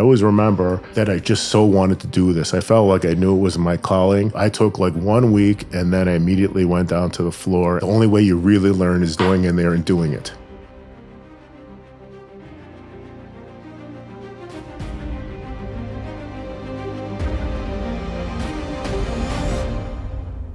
always remember that I just so wanted to do this. I felt like I knew it was my calling. I took like 1 week and then I immediately went down to the floor. The only way you really learn is going in there and doing it.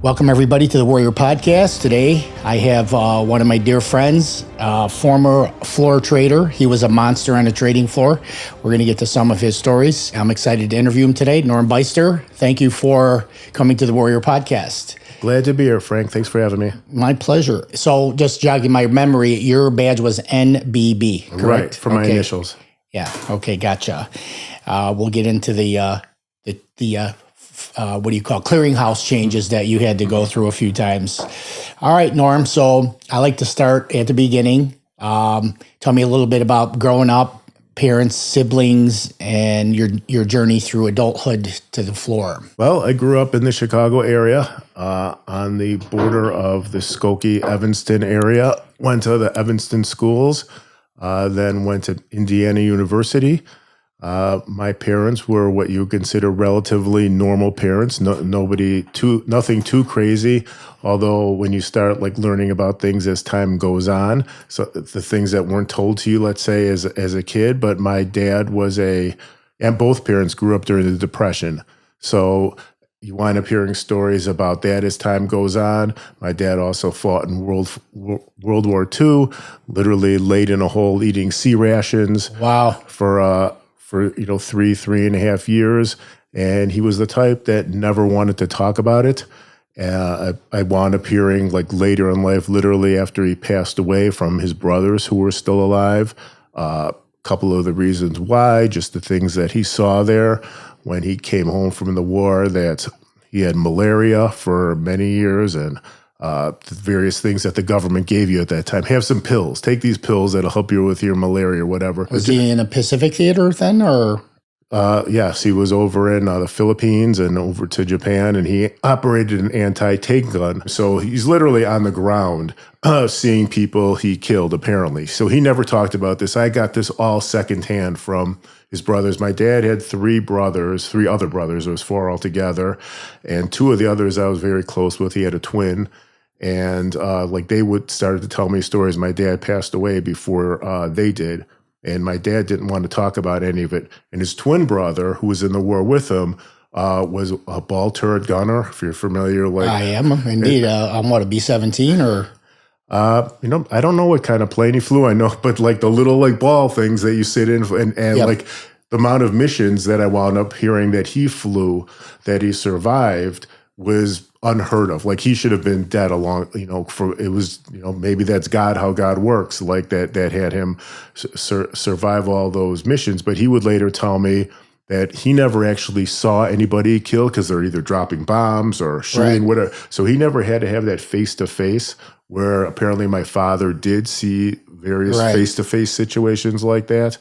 Welcome, everybody, to the Warrior Podcast. Today, I have one of my dear friends, former floor trader. He was a monster on the trading floor. We're going to get to some of his stories. I'm excited to interview him today. Mike Byster, thank you for coming to the Warrior Podcast. Glad to be here, Frank. Thanks for having me. My pleasure. So, just jogging my memory, your badge was NBB, correct? Right, for my initials. Yeah, okay, gotcha. We'll get into the what do you call clearinghouse changes that you had to go through a few times. All right, Norm. So I like to start at the beginning. Tell me a little bit about growing up, parents, siblings, and your journey through adulthood to the floor. Well, I grew up in the Chicago area on the border of the Skokie-Evanston area. Went to the Evanston schools, then went to Indiana University. My parents were what you consider relatively normal parents. Nothing too crazy. Although when you start like learning about things as time goes on, so the things that weren't told to you, let's say as a kid. But my dad and both parents grew up during the Depression. So you wind up hearing stories about that as time goes on. My dad also fought in World War II, literally laid in a hole eating C rations. Wow. For 3.5 years, and he was the type that never wanted to talk about it. I wound up hearing like later in life, literally after he passed away, from his brothers who were still alive, a couple of the reasons why, just the things that he saw there when he came home from the war, that he had malaria for many years, and the various things that the government gave you at that time. Have some pills. Take these pills that'll help you with your malaria or whatever. Was he in a Pacific theater then, or? Yes, he was over in the Philippines and over to Japan, and he operated an anti-tank gun. So he's literally on the ground seeing people he killed, apparently. So he never talked about this. I got this all secondhand from his brothers. My dad had three other brothers. There was four altogether. And two of the others I was very close with. He had a twin. And they started to tell me stories. My dad passed away before they did. And my dad didn't want to talk about any of it. And his twin brother, who was in the war with him, was a ball turret gunner, if you're familiar. I am, indeed. I'm what, a B-17 or? I don't know what kind of plane he flew. I know, but like the little ball things that you sit in, and yep. Like the amount of missions that I wound up hearing that he flew, that he survived, was unheard of. Like he should have been dead maybe that's God, how God works, like that had him survive all those missions. But he would later tell me that he never actually saw anybody killed because they're either dropping bombs or shooting, right, whatever. So he never had to have that face-to-face, where apparently my father did see various face-to-face situations like that.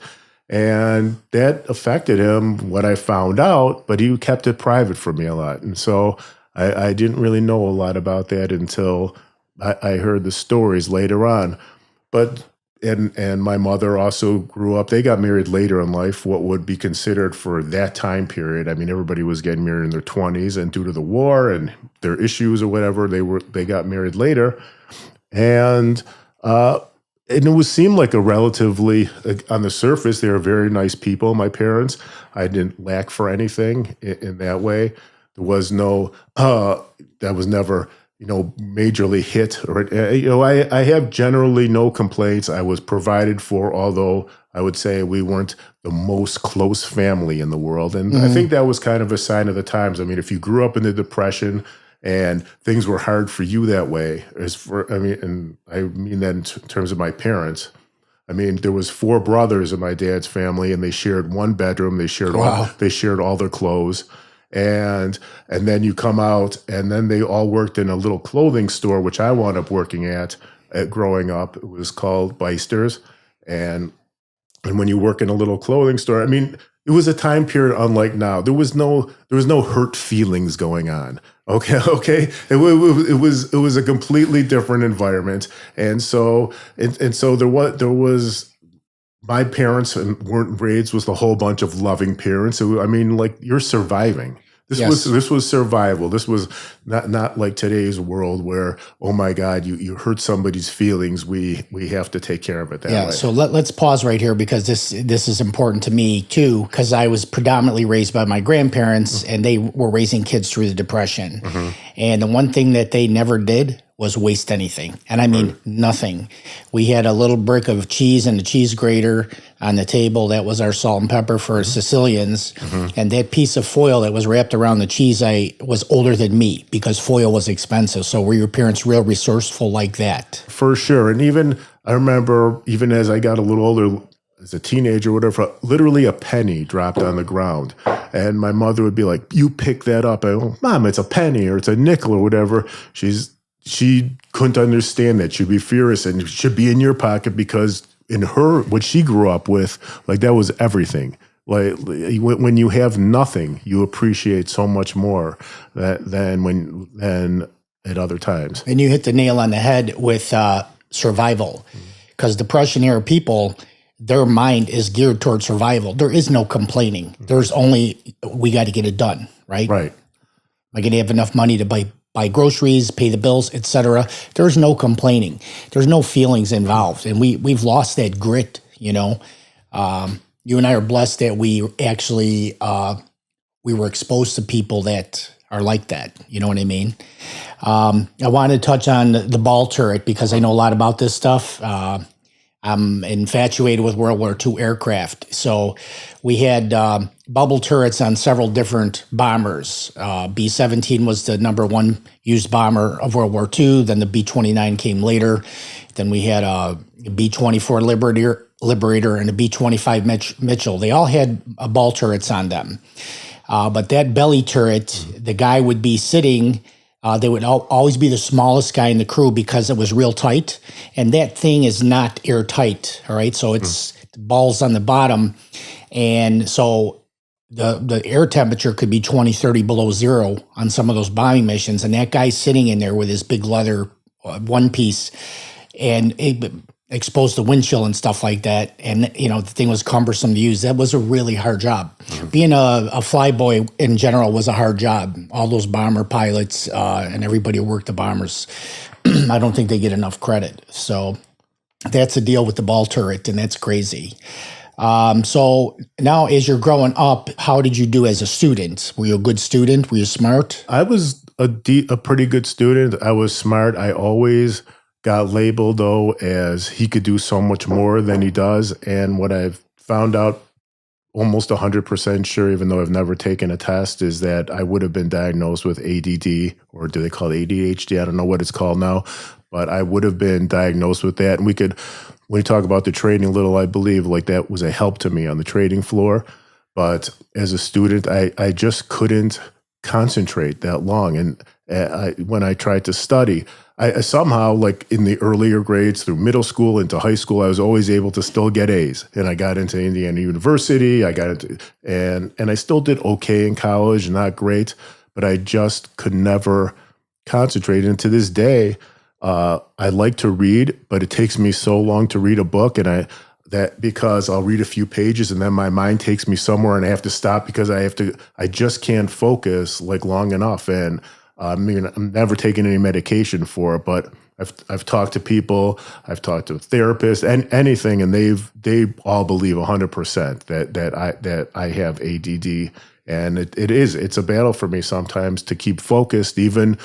And that affected him, what I found out, but he kept it private from me a lot. And so I didn't really know a lot about that until I heard the stories later on. But and my mother also grew up. They got married later in life, what would be considered for that time period. I mean, everybody was getting married in their 20s, and due to the war and their issues or whatever, they got married later. And it seemed like a relatively, on the surface, they were very nice people, my parents. I didn't lack for anything in that way. There was no, that was never, majorly hit. Or, I have generally no complaints. I was provided for, although I would say we weren't the most close family in the world. And I think that was kind of a sign of the times. I mean, if you grew up in the Depression and things were hard for you that way, and I mean that in terms of my parents. I mean, there was 4 brothers in my dad's family, and they shared one bedroom. They shared all their clothes. And then you come out, and then they all worked in a little clothing store, which I wound up working at growing up. It was called Byster's. And when you work in a little clothing store, I mean, it was a time period unlike now. There was no hurt feelings going on. Okay. It was a completely different environment, and so there was my parents weren't raised with a whole bunch of loving parents. So, I mean, like, you're surviving. This was survival. This was not like today's world where, oh my God, you hurt somebody's feelings. We have to take care of it that way. So let's pause right here, because this is important to me too, because I was predominantly raised by my grandparents, and they were raising kids through the Depression. And the one thing that they never did was waste anything. And I mean, nothing. We had a little brick of cheese and a cheese grater on the table. That was our salt and pepper for Sicilians. And that piece of foil that was wrapped around the cheese was older than me, because foil was expensive. So were your parents real resourceful like that? For sure. And even, I remember, even as I got a little older, as a teenager or whatever, literally a penny dropped on the ground. And my mother would be like, you pick that up. I go, Mom, it's a penny or it's a nickel or whatever. She couldn't understand that. She'd be furious, and it should be in your pocket, because in her, what she grew up with, like, that was everything. Like, when you have nothing, you appreciate so much more than at other times. And you hit the nail on the head with survival, because Depression era people, their mind is geared towards survival. There is no complaining. There's only, we got to get it done, right? Right. Am I going to have enough money to buy groceries, pay the bills, etc.? There's no complaining. There's no feelings involved. And we've lost that grit, you know. You and I are blessed that we actually, we were exposed to people that are like that. You know what I mean? I want to touch on the ball turret, because I know a lot about this stuff. I'm infatuated with World War II aircraft. So we had bubble turrets on several different bombers. B-17 was the number one used bomber of World War II. Then the B-29 came later. Then we had a B-24 Liberator and a B-25 Mitchell. They all had ball turrets on them. But that belly turret, the guy would be sitting. They would always be the smallest guy in the crew, because it was real tight. And that thing is not airtight, all right? So it's balls on the bottom. And so the air temperature could be 20, 30 below zero on some of those bombing missions. And that guy's sitting in there with his big leather one piece, and it exposed to wind chill and stuff like that. And, you know, the thing was cumbersome to use. That was a really hard job. Being a flyboy in general was a hard job. All those bomber pilots and everybody who worked the bombers, I don't think they get enough credit. So that's the deal with the ball turret, and that's crazy. So now, as you're growing up, how did you do as a student? Were you a good student? Were you smart? I was a pretty good student. I was smart. I always got labeled, though, as he could do so much more than he does. And what I've found out, almost 100% sure, even though I've never taken a test, is that I would have been diagnosed with ADD, or do they call it ADHD? I don't know what it's called now, but I would have been diagnosed with that. And when we talk about the trading a little, I believe like that was a help to me on the trading floor. But as a student, I just couldn't concentrate that long. And when I tried to study, I somehow, like in the earlier grades through middle school into high school, I was always able to still get A's. And I got into Indiana University. And I still did okay in college, not great, but I just could never concentrate. And to this day, I like to read, but it takes me so long to read a book, and because I'll read a few pages and then my mind takes me somewhere and I have to stop because I just can't focus like long enough. And I mean, I'm never taking any medication for it, but I've talked to people, I've talked to therapists and anything, and they all believe 100% that I have ADD. And it's a battle for me sometimes to keep focused, even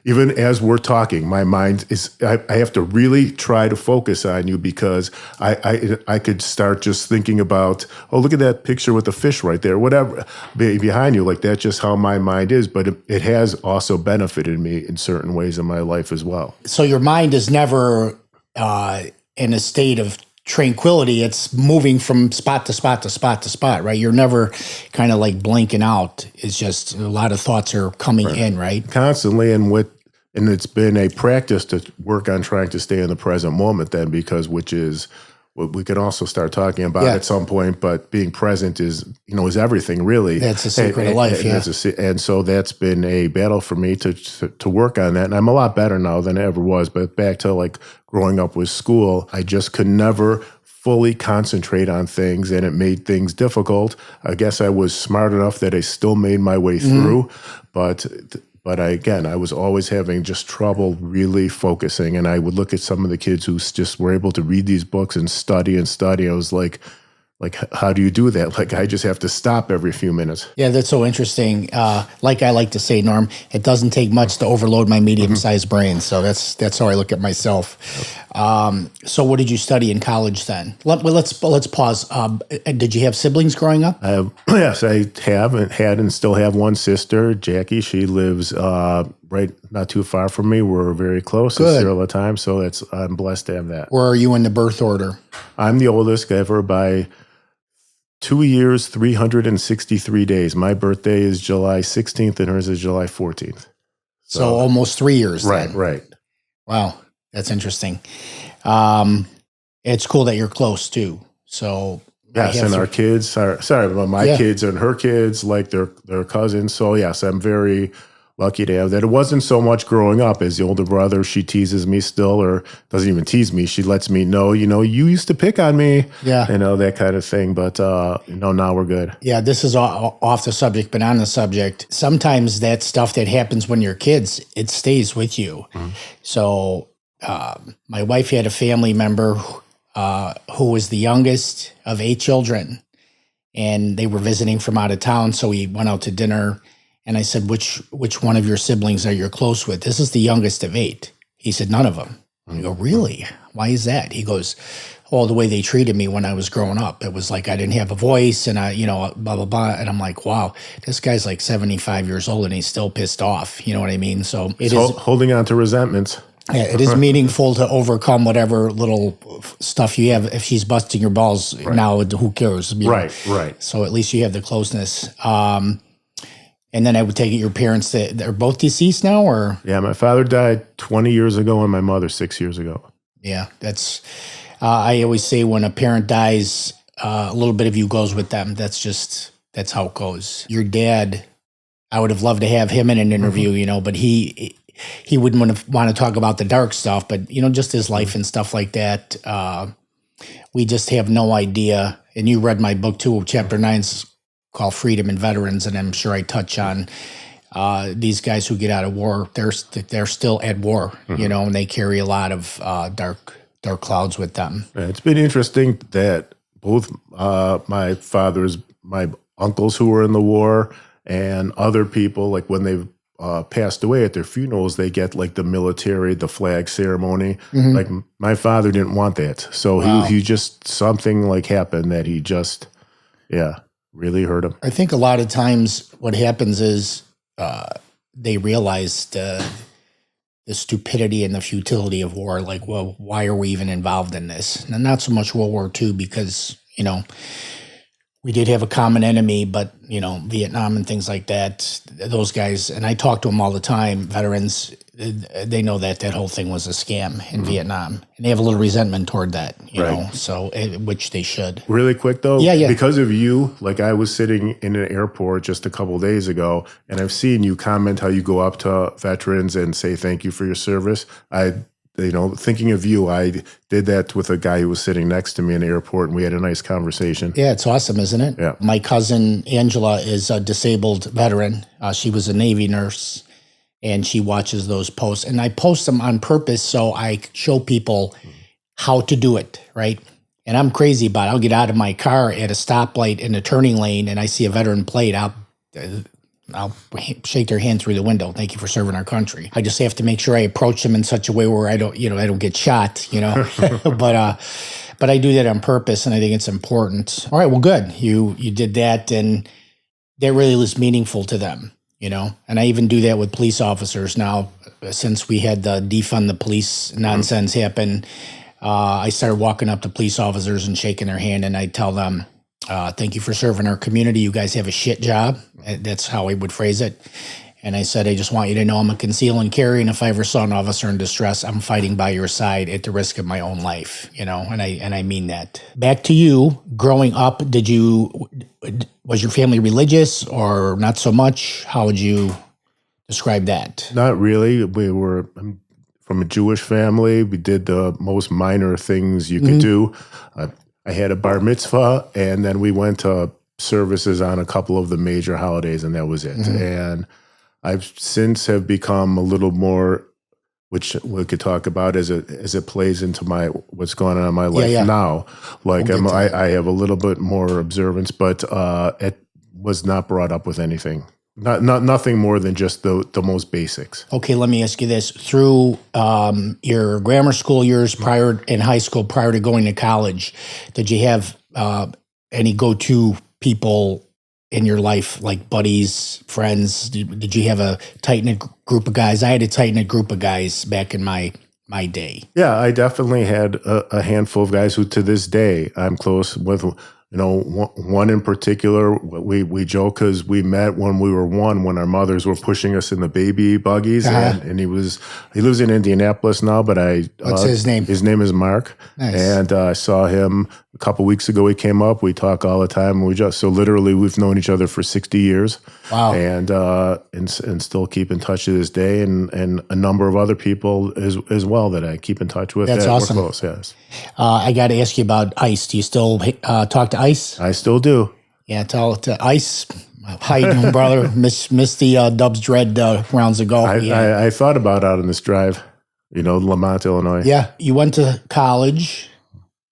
as we're talking. My mind I have to really try to focus on you, because I could start just thinking about, oh, look at that picture with the fish right there, whatever behind you. Like, that's just how my mind is. But it has also benefited me in certain ways in my life as well. So your mind is never in a state of tranquility. It's moving from spot to spot to spot to spot, right? You're never kind of like blanking out. It's just a lot of thoughts are coming in, right? Constantly. And it's been a practice to work on trying to stay in the present moment then, which is what we could also start talking about at some point, but being present is everything, really. That's the secret of life, And so that's been a battle for me to work on that. And I'm a lot better now than I ever was. But back to like growing up with school, I just could never fully concentrate on things, and it made things difficult. I guess I was smart enough that I still made my way through, but I was always having just trouble really focusing. And I would look at some of the kids who just were able to read these books and study and study. I was like, how do you do that? Like, I just have to stop every few minutes. Yeah, that's so interesting. Like I like to say, Norm, it doesn't take much to overload my medium-sized brain. So that's how I look at myself. So what did you study in college then? Let's pause. Did you have siblings growing up? Yes, I had and still have one sister, Jackie. She lives right not too far from me. We're very close. I see her all the time. So I'm blessed to have that. Where are you in the birth order? I'm the oldest ever by 2 years, 363 days. My birthday is July 16th and hers is July 14th. So almost 3 years. Right, then. right. Wow, that's interesting. It's cool that you're close too. So yes, and our kids are kids and her kids, like their cousins. So yes, I'm very lucky to have that. It wasn't so much growing up as the older brother. She teases me still, or doesn't even tease me. She lets me know, you used to pick on me, that kind of thing. But, now we're good. Yeah, this is off the subject, but on the subject. Sometimes that stuff that happens when you're kids, it stays with you. Mm-hmm. So my wife had a family member who was the youngest of 8 children, and they were visiting from out of town. So we went out to dinner. And I said, which one of your siblings are you close with? This is the youngest of 8. He said, none of them. I go, really? Why is that? He goes, the way they treated me when I was growing up. It was like I didn't have a voice and blah, blah, blah. And I'm like, wow, this guy's like 75 years old and he's still pissed off. You know what I mean? So it is holding on to resentments. Yeah, it is meaningful to overcome whatever little stuff you have. If she's busting your balls now, who cares? Right. So at least you have the closeness. And then I would take it your parents, they're both deceased now, or? Yeah, my father died 20 years ago and my mother 6 years ago. Yeah, that's, I always say when a parent dies, a little bit of you goes with them. That's how it goes. Your dad, I would have loved to have him in an interview, but he wouldn't want to talk about the dark stuff, but, just his life and stuff like that. We just have no idea. And you read my book too, chapter 9's called Freedom and Veterans, and I'm sure I touch on these guys who get out of war. They're still at war, and they carry a lot of dark clouds with them. It's been interesting that both my uncles who were in the war and other people, like when they've passed away at their funerals, they get like the flag ceremony. Mm-hmm. Like my father didn't want that. So he just, something like happened that he just, really hurt him. I think a lot of times what happens is they realize the stupidity and the futility of war. Like, well, why are we even involved in this? And not so much World War II because, we did have a common enemy, but, Vietnam and things like that, those guys, and I talk to them all the time, veterans, they know that whole thing was a scam in Vietnam. And they have a little resentment toward that, you know, so which they should. Really quick, though, yeah. Because of you, like I was sitting in an airport just a couple of days ago, and I've seen you comment how you go up to veterans and say thank you for your service. Thinking of you, I did that with a guy who was sitting next to me in the airport, and we had a nice conversation. Yeah, it's awesome, isn't it? Yeah. My cousin Angela is a disabled veteran. She was a Navy nurse, and she watches those posts. And I post them on purpose so I show people how to do it, right? And I'm crazy about it. I'll get out of my car at a stoplight in a turning lane, and I see a veteran plate. I'll shake their hand through the window. Thank you for serving our country. I just have to make sure I approach them in such a way where I don't get shot, but I do that on purpose, and I think it's important. All right, well, good. You did that, and that really was meaningful to them, and I even do that with police officers now. Since we had the defund the police nonsense happen, I started walking up to police officers and shaking their hand, and I tell them, thank you for serving our community. You guys have a shit job. That's how I would phrase it. And I said, I just want you to know I'm a conceal and carry, and if I ever saw an officer in distress, I'm fighting by your side at the risk of my own life, and I mean that. Back to you, growing up, was your family religious or not so much? How would you describe that? Not really. We were from a Jewish family. We did the most minor things you could do. I had a bar mitzvah, and then we went to services on a couple of the major holidays, and that was it. And I've since have become a little more, which we could talk about as it plays into my what's going on in my life now. Like I have a little bit more observance, but it was not brought up with anything. Nothing more than just the most basics. Okay, let me ask you this. Through your grammar school years prior in high school, prior to going to college, did you have any go-to people in your life, like buddies, friends? Did you have a tight-knit group of guys? I had a tight-knit group of guys back in my day. Yeah, I definitely had a handful of guys who to this day I'm close with. You know, one in particular, we joke because we met when we were one, when our mothers were pushing us in the baby buggies, and he lives in Indianapolis now. But what's his name? His name is Mark, and I saw him a couple weeks ago. He came up. We talk all the time. So literally we've known each other for 60 years. Wow, and still keep in touch to this day, and a number of other people as well that I keep in touch with. That's awesome. We're close, yes. I got to ask you about Ice. Do you still talk to Ice? I still do. Yeah, tell to Ice. How you doing, brother? Miss the Dubs Dread rounds of golf. I thought about out on this drive, Lamont, Illinois. Yeah, you went to college.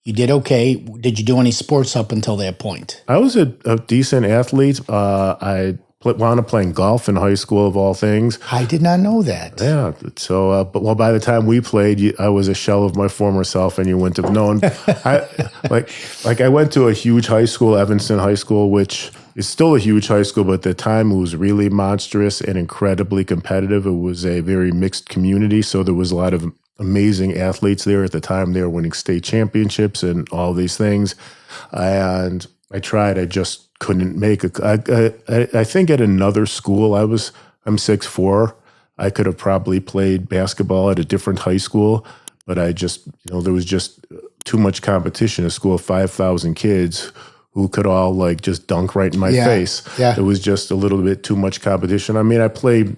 You did okay. Did you do any sports up until that point? I was a decent athlete. I wound up playing golf in high school, of all things. I did not know that. Yeah. So, but by the time we played, I was a shell of my former self, and you wouldn't have known. I went to a huge high school, Evanston High School, which is still a huge high school, but at the time it was really monstrous and incredibly competitive. It was a very mixed community, so there was a lot of amazing athletes there at the time. They were winning state championships and all these things. And I tried. I just couldn't make it. I think at another school, I'm 6'4". I could have probably played basketball at a different high school, but I just, there was just too much competition. A school of 5,000 kids who could all just dunk right in my face. Yeah. It was just a little bit too much competition. I mean, I played,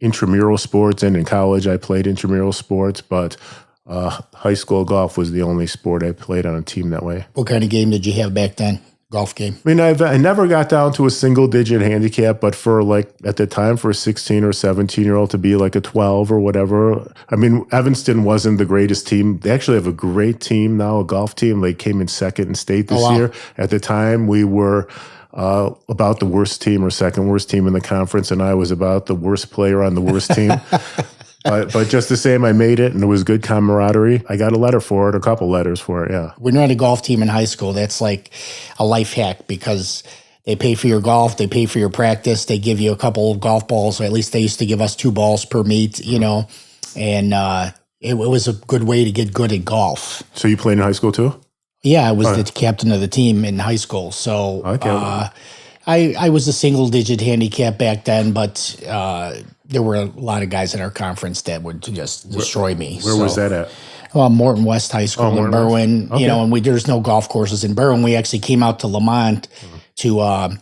intramural sports, and in college I played intramural sports, but high school golf was the only sport I played on a team that way. What kind of game did you have back then? Golf game? I mean, I never got down to a single-digit handicap, but at the time, for a 16 or 17-year-old to be like a 12 or whatever. I mean, Evanston wasn't the greatest team. They actually have a great team now, a golf team. They came in second in state this year. At the time, we were about the worst team or second worst team in the conference, and I was about the worst player on the worst team. But just the same, I made it, and it was good camaraderie. I got a letter for it, a couple letters for it, yeah. When you're on a golf team in high school, that's like a life hack, because they pay for your golf, they pay for your practice, they give you a couple of golf balls, or at least they used to give us 2 balls per meet, and it was a good way to get good at golf. So you played in high school too? Yeah, I was the captain of the team in high school. So I was a single-digit handicap back then, but there were a lot of guys in our conference that would just destroy me. Where was that at? Morton West High School in Berwyn. Okay. And there's no golf courses in Berwyn. We actually came out to Lamont to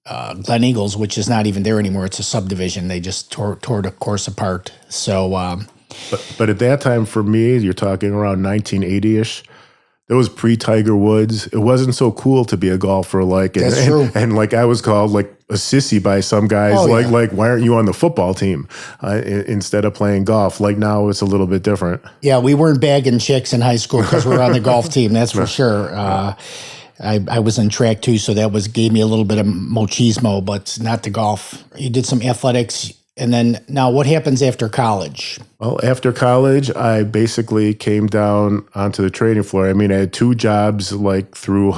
Glen Eagles, which is not even there anymore. It's a subdivision. They just tore the course apart. So, but at that time, for me, you're talking around 1980-ish. It was pre-Tiger Woods. It wasn't so cool to be a golfer. That's true. And I was called a sissy by some guys. Why aren't you on the football team instead of playing golf? Now it's a little bit different. Yeah, we weren't bagging chicks in high school because we were on the golf team. That's for sure. I was in track too, so that gave me a little bit of machismo, but not the golf. You did some athletics. And then now what happens after college? Well, after college, I basically came down onto the trading floor. I mean, I had 2 jobs through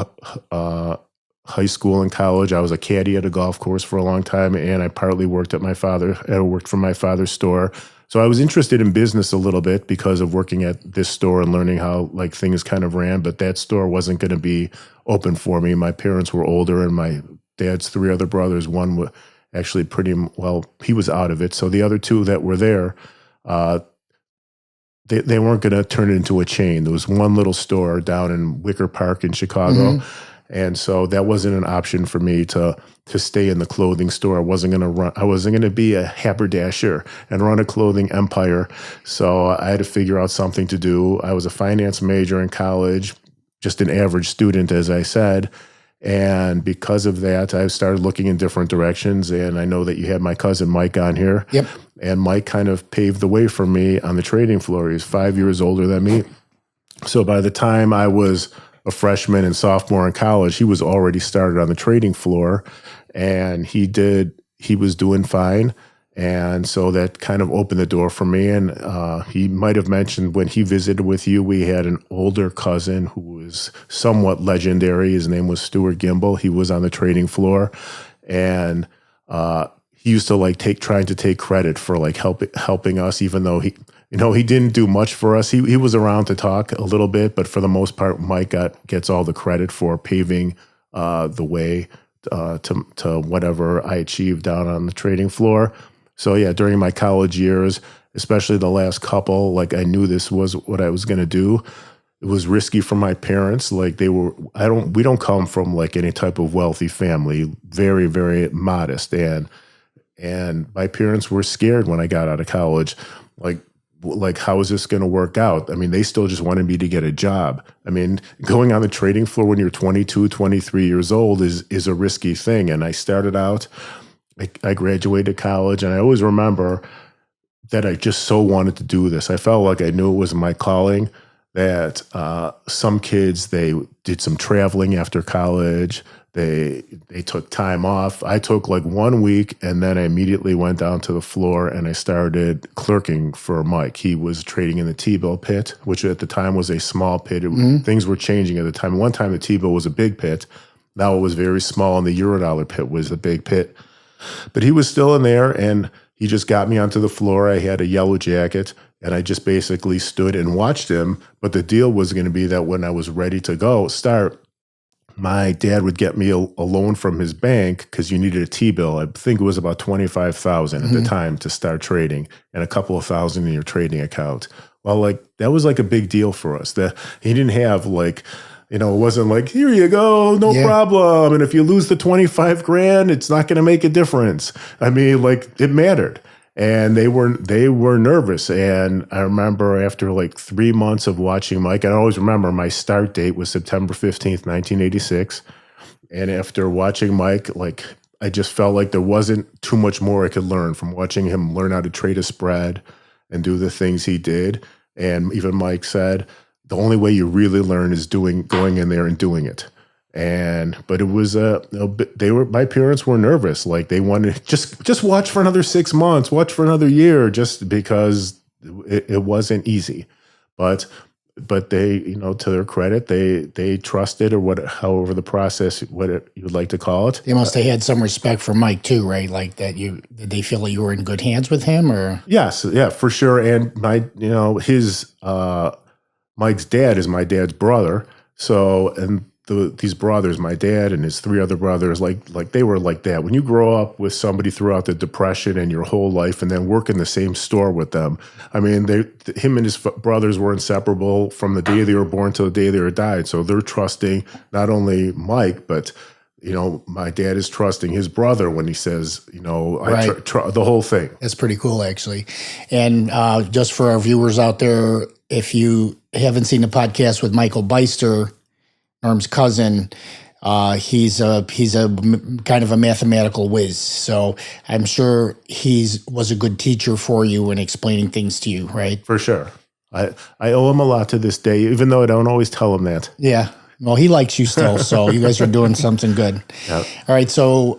high school and college. I was a caddy at a golf course for a long time, and I partly worked for my father's store. So I was interested in business a little bit because of working at this store and learning how things kind of ran, but that store wasn't going to be open for me. My parents were older, and my dad's 3 other brothers, one was actually he was out of it. So the other 2 that were there, they weren't going to turn it into a chain. There was one little store down in Wicker Park in Chicago. Mm-hmm. And so that wasn't an option for me to stay in the clothing store. I wasn't going to be a haberdasher and run a clothing empire. So I had to figure out something to do. I was a finance major in college, just an average student, as I said. And because of that, I started looking in different directions. And I know that you had my cousin Mike on here. Yep. And Mike kind of paved the way for me on the trading floor. He's 5 years older than me. So by the time I was a freshman and sophomore in college, he was already started on the trading floor, and he was doing fine. And so that kind of opened the door for me. And he might have mentioned when he visited with you, we had an older cousin who was somewhat legendary. His name was Stuart Gimble. He was on the trading floor, and he used to like trying to take credit for like helping us, even though he didn't do much for us. He was around to talk a little bit, but for the most part, Mike gets all the credit for paving the way to whatever I achieved down on the trading floor. So yeah, during my college years, especially the last couple, like I knew this was what I was going to do. It was risky for my parents. Like we don't come from like any type of wealthy family, very, very modest. And my parents were scared when I got out of college. Like how is this going to work out? I mean, they still just wanted me to get a job. I mean, going on the trading floor when you're 22, 23 years old is a risky thing. And I started out, I graduated college, and I always remember that I just so wanted to do this. I felt like I knew it was my calling, that some kids, they did some traveling after college. They took time off. I took like 1 week, and then I immediately went down to the floor and I started clerking for Mike. He was trading in the T-bill pit, which at the time was a small pit. Things were changing at the time. One time the T-bill was a big pit. Now it was very small, and the Eurodollar pit was a big pit. But he was still in there, and he just got me onto the floor. I had a yellow jacket, and I just basically stood and watched him. But the deal was going to be that when I was ready to start, my dad would get me a loan from his bank because you needed a T-bill. I think it was about $25,000 at the time to start trading, and a couple of thousand in your trading account. Well, like that was like a big deal for us. That he didn't have like, it wasn't like, here you go, no problem. And if you lose the 25 grand, it's not going to make a difference. I mean, like it mattered. And they were nervous. And I remember after like 3 months of watching Mike, I always remember my start date was September 15th, 1986. And after watching Mike, like I just felt like there wasn't too much more I could learn from watching him learn how to trade a spread and do the things he did. And even Mike said, the only way you really learn is going in there and doing it. But it was my parents were nervous. Like they wanted just watch for another 6 months, watch for another year, just because it wasn't easy. But they, to their credit, they trusted, or however the process, you'd like to call it. They must have had some respect for Mike too, right? Like that did they feel like you were in good hands with him, or? Yes, yeah, for sure. And Mike's dad is my dad's brother. So, and these brothers, my dad and his 3 other brothers, like they were like that. When you grow up with somebody throughout the Depression and your whole life, and then work in the same store with them, I mean, him and his brothers were inseparable from the day they were born to the day they were died. So they're trusting not only Mike, but my dad is trusting his brother when he says, Right. The whole thing. That's pretty cool, actually. And just for our viewers out there, if you haven't seen the podcast with Michael Byster, Norm's cousin, he's a kind of a mathematical whiz. So I'm sure was a good teacher for you in explaining things to you, right? For sure. I owe him a lot to this day, even though I don't always tell him that. Yeah. Well, he likes you still, so you guys are doing something good. Yep. All right, so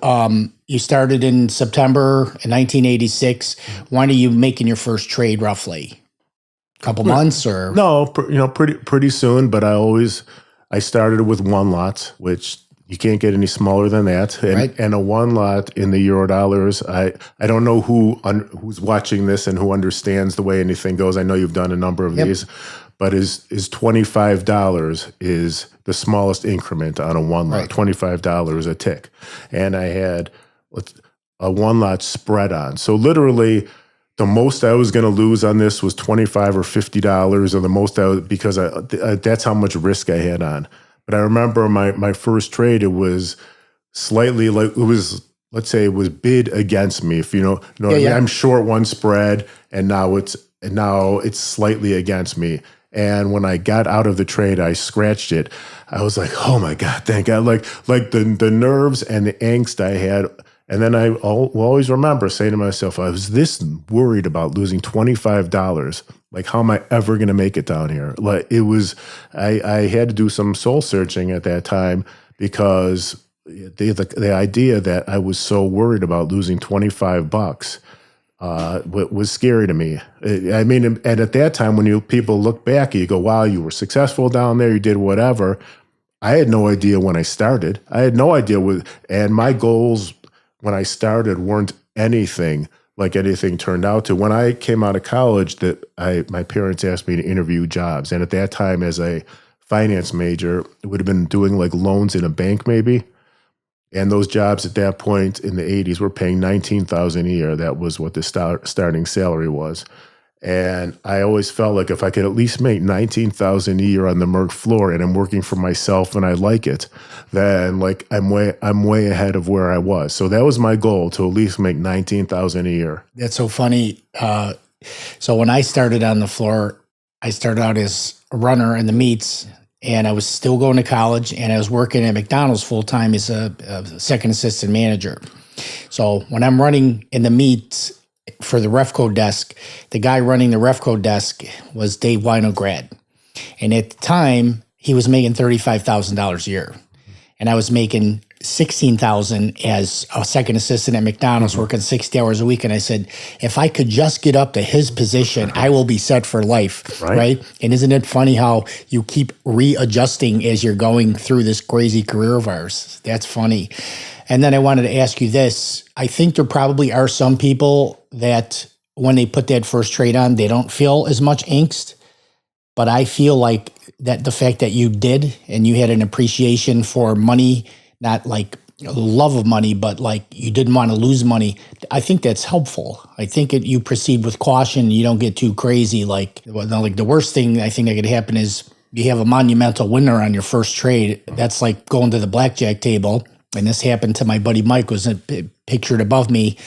you started in September in 1986. When are you making your first trade, roughly? Couple months, or no? Pretty soon. But I started with 1 lot, which you can't get any smaller than that. And, right. And a 1 lot in the Eurodollars. I don't know who's watching this and who understands the way anything goes. I know you've done a number of these. But is $25 is the smallest increment on a 1 lot, right. $25 a tick. And I had a 1 lot spread on. So literally the most I was going to lose on this was $25 or $50, or the most because that's how much risk I had on. But I remember my first trade, it was slightly like, let's say it was bid against me. If you know what I mean? I'm short one spread, and now it's slightly against me. And when I got out of the trade, I scratched it. I was like, oh my God, thank God. Like the nerves and the angst I had. And then I will always remember saying to myself, I was this worried about losing $25. Like, how am I ever going to make it down here? Like, it was, I had to do some soul searching at that time, because the idea that I was so worried about losing $25 was scary to me. I mean, and at that time, when people look back, you go, wow, you were successful down there, you did whatever. I had no idea when I started. I had no idea and my goals when I started weren't anything like anything turned out to. When I came out of college, my parents asked me to interview jobs. And at that time, as a finance major, it would have been doing like loans in a bank maybe. And those jobs at that point in the 80s were paying $19,000 a year. That was what the starting salary was. And I always felt like if I could at least make $19,000 a year on the Merc floor, and I'm working for myself and I like it, then like I'm way ahead of where I was. So that was my goal, to at least make $19,000 a year. That's so funny. So when I started on the floor, I started out as a runner in the meets, and I was still going to college, and I was working at McDonald's full time as a second assistant manager. So when I'm running in the meets for the Refco desk, the guy running the Refco desk was Dave Winograd. And at the time, he was making $35,000 a year. And I was making $16,000 as a second assistant at McDonald's, working 60 hours a week. And I said, if I could just get up to his position, I will be set for life, right? And isn't it funny how you keep readjusting as you're going through this crazy career of ours? That's funny. And then I wanted to ask you this. I think there probably are some people that when they put that first trade on, they don't feel as much angst. But I feel like that the fact that you did, and you had an appreciation for money, not like love of money, but like you didn't want to lose money, I think that's helpful. I think you proceed with caution. You don't get too crazy. Like the worst thing I think that could happen is you have a monumental winner on your first trade. That's like going to the blackjack table. And this happened to my buddy Mike, was pictured above me.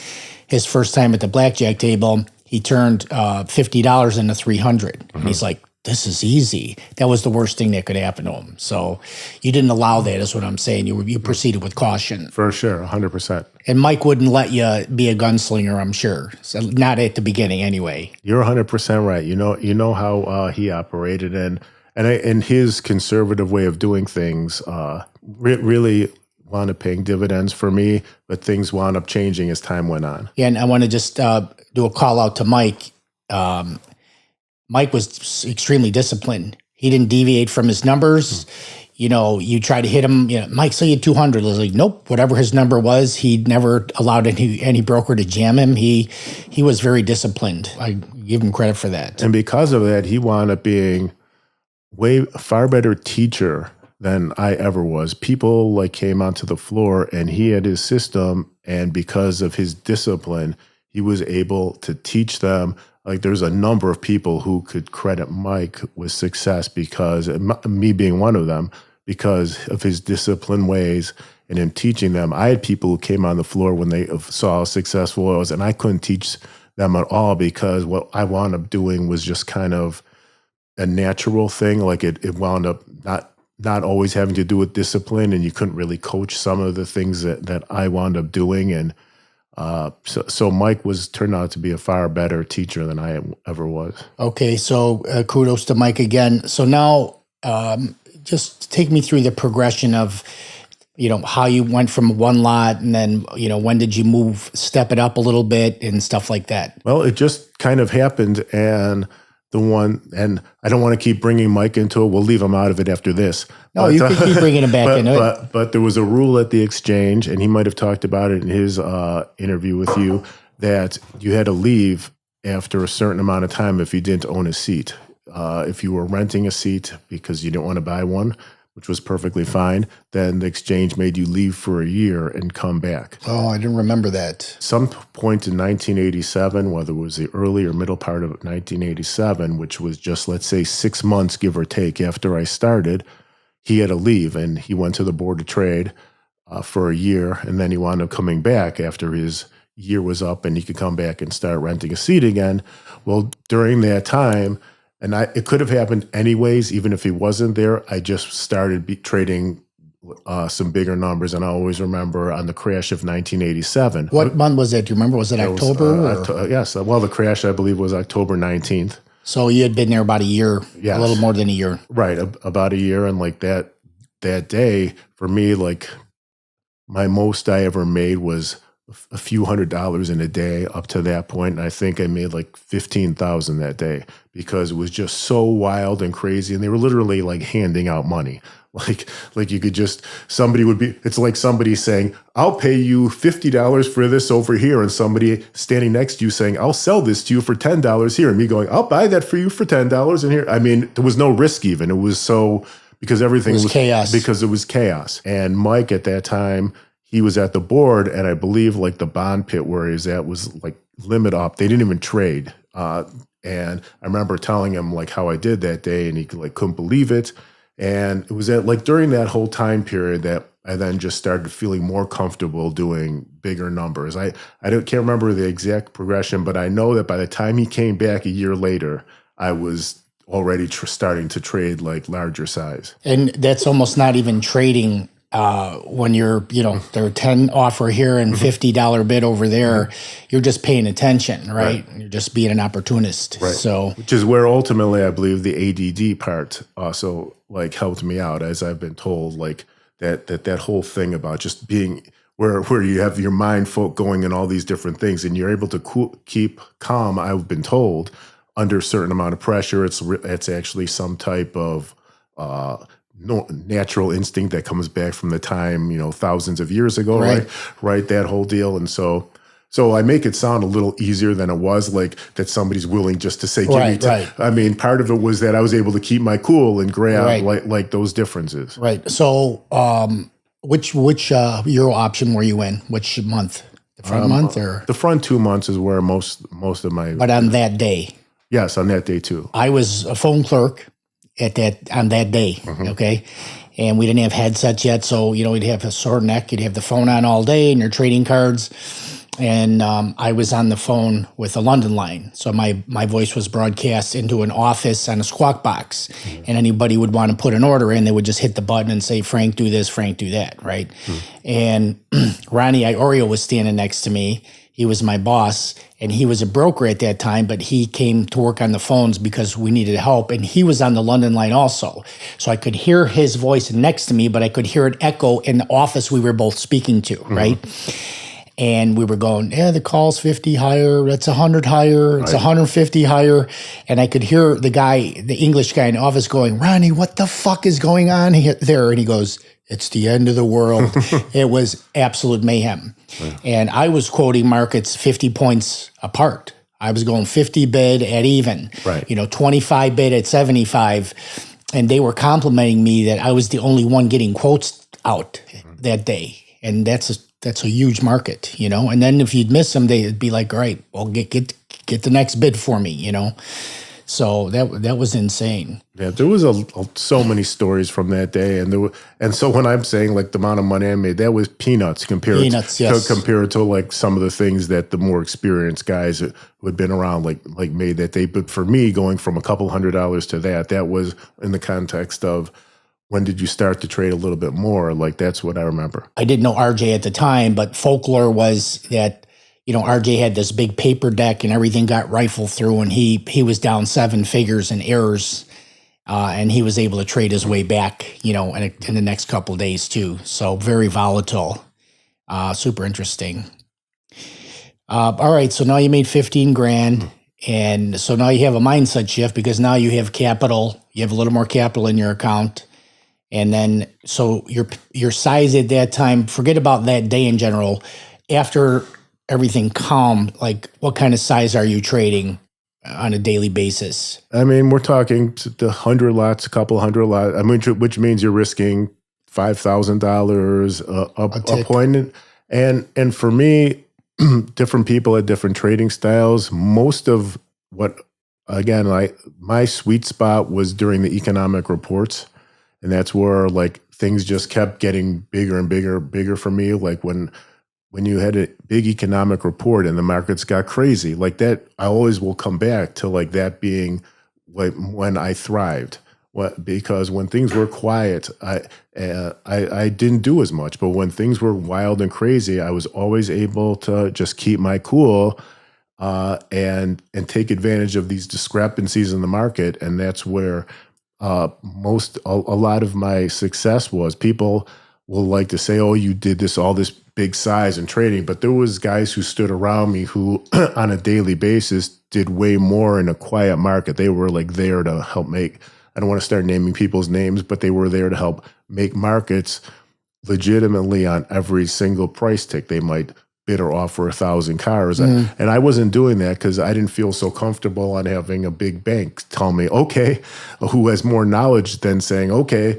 His first time at the blackjack table, he turned $50 into $300. And he's like, this is easy. That was the worst thing that could happen to him. So you didn't allow that, is what I'm saying. You proceeded with caution. For sure, 100%. And Mike wouldn't let you be a gunslinger, I'm sure. So not at the beginning anyway. You're 100% right. You know how he operated, and his conservative way of doing things really wound up paying dividends for me, but things wound up changing as time went on. Yeah, and I want to just do a call out to Mike. Mike was extremely disciplined. He didn't deviate from his numbers. You know, you try to hit him, Mike, say you 200. I was like, nope, whatever his number was, he never allowed any broker to jam him. He was very disciplined. I give him credit for that. And because of that, he wound up being far better teacher than I ever was. People like came onto the floor, and he had his system, and because of his discipline, he was able to teach them. Like, there's a number of people who could credit Mike with success, because me being one of them, because of his disciplined ways and him teaching them. I had people who came on the floor when they saw how successful I was, and I couldn't teach them at all, because what I wound up doing was just kind of a natural thing. Like it wound up not always having to do with discipline, and you couldn't really coach some of the things that I wound up doing. And so Mike turned out to be a far better teacher than I ever was. Okay, so kudos to Mike again. So now just take me through the progression of, how you went from one lot, and then, when did you step it up a little bit and stuff like that? Well, it just kind of happened, and I don't want to keep bringing Mike into it. We'll leave him out of it after this. No, you can keep bringing him back into it. But there was a rule at the exchange, and he might have talked about it in his interview with you, that you had to leave after a certain amount of time if you didn't own a seat. If you were renting a seat because you didn't want to buy one, which was perfectly fine, then the exchange made you leave for a year and come back. Oh, I didn't remember that. Some point in 1987, whether it was the early or middle part of 1987, which was just, let's say, 6 months, give or take, after I started, he had to leave, and he went to the Board of Trade for a year, and then he wound up coming back after his year was up, and he could come back and start renting a seat again. Well, during that time, and it could have happened anyways, even if he wasn't there. I just started trading some bigger numbers, and I always remember on the crash of 1987. What month was it? Do you remember? Was it October? Yes. Well, the crash, I believe, was October 19th. So you had been there about a year, Yes. a little more than a year. Right, about a year. And like that day, for me, like my most I ever made was a few $100s in a day up to that point. And I think I made like 15,000 that day because it was just so wild and crazy. And they were literally like handing out money. Like you could just, it's like somebody saying, I'll pay you $50 for this over here. And somebody standing next to you saying, I'll sell this to you for $10 here. And me going, I'll buy that for you for $10 in here. I mean, there was no risk even. It was so, because everything was chaos. Because it was chaos. And Mike at that time, he was at the board, and I believe like the bond pit where he was at was like limit up. They didn't even trade. And I remember telling him like how I did that day, and he like couldn't believe it. And it was like during that whole time period that I then just started feeling more comfortable doing bigger numbers. I can't remember the exact progression, but I know that by the time he came back a year later, I was already starting to trade like larger size. And that's almost not even trading when you're, there are 10 offer here and $50 bid over there. You're just paying attention, right? You're just being an opportunist. Right. So, which is where ultimately I believe the ADD part also like helped me out, as I've been told, like that whole thing about just being where you have your mind going in all these different things and you're able to keep calm. I've been told under a certain amount of pressure, it's actually some type of natural instinct that comes back from the time, thousands of years ago, right? That whole deal. And so I make it sound a little easier than it was, like that somebody's willing just to say, give me time. I mean, part of it was that I was able to keep my cool and grab like those differences. Right. So, which Euro option were you in? Which month? The front month or? The front 2 months is where most of my. But on that day? Yes, on that day too. I was a phone clerk on that day, okay? And we didn't have headsets yet, so, you'd have a sore neck, you'd have the phone on all day and your trading cards. And I was on the phone with the London line. So my voice was broadcast into an office on a squawk box. And anybody would want to put an order in, they would just hit the button and say, Frank, do this, Frank, do that, right? And Ronnie Iorio was standing next to me. He was my boss, and he was a broker at that time, but he came to work on the phones because we needed help, and he was on the London line also. So I could hear his voice next to me, but I could hear it echo in the office we were both speaking to, right? And we were going, the call's 50 higher, that's 100 higher, it's 150 higher. And I could hear the English guy in the office going, Ronnie, what the fuck is going on there? And he goes, it's the end of the world. It was absolute mayhem. And I was quoting markets 50 points apart. I was going 50 bid at even, 25 bid at 75. And they were complimenting me that I was the only one getting quotes out that day. And that's a huge market, And then if you'd miss them, they'd be like, all right, well, get the next bid for me, So that was insane. Yeah, there was so many stories from that day, and so when I'm saying like the amount of money I made, that was peanuts compared to like some of the things that the more experienced guys who had been around like made that day. But for me, going from a couple $100s to that was in the context of when did you start to trade a little bit more? Like that's what I remember. I didn't know RJ at the time, but folklore was that RJ had this big paper deck and everything got rifled through, and he was down 7 figures in errors, and he was able to trade his way back, in the next couple of days too. So very volatile, super interesting. All right, so now you made 15 grand, and so now you have a mindset shift because now you have capital. You have a little more capital in your account, and then so your size at that time. Forget about that day in general. After everything calmed, like what kind of size are you trading on a daily basis? I mean, we're talking the 100 lots, a couple 100 lots. I mean, which means you're risking $5,000 a point. And for me, different people had different trading styles. Most of what, again, my sweet spot was during the economic reports, and that's where like things just kept getting bigger and bigger for me. Like when you had a big economic report and the markets got crazy like that, I always will come back to like that being when I thrived. Because when things were quiet, I didn't do as much. But when things were wild and crazy, I was always able to just keep my cool and take advantage of these discrepancies in the market. And that's where a lot of my success was. People will like to say, "Oh, you did all this big size and trading," but there was guys who stood around me who, on a daily basis, did way more in a quiet market. They were like there to help make. I don't want to start naming people's names, but they were there to help make markets legitimately on every single price tick. They might bid or offer 1,000 cars. And I wasn't doing that because I didn't feel so comfortable on having a big bank tell me, okay, who has more knowledge than saying, okay,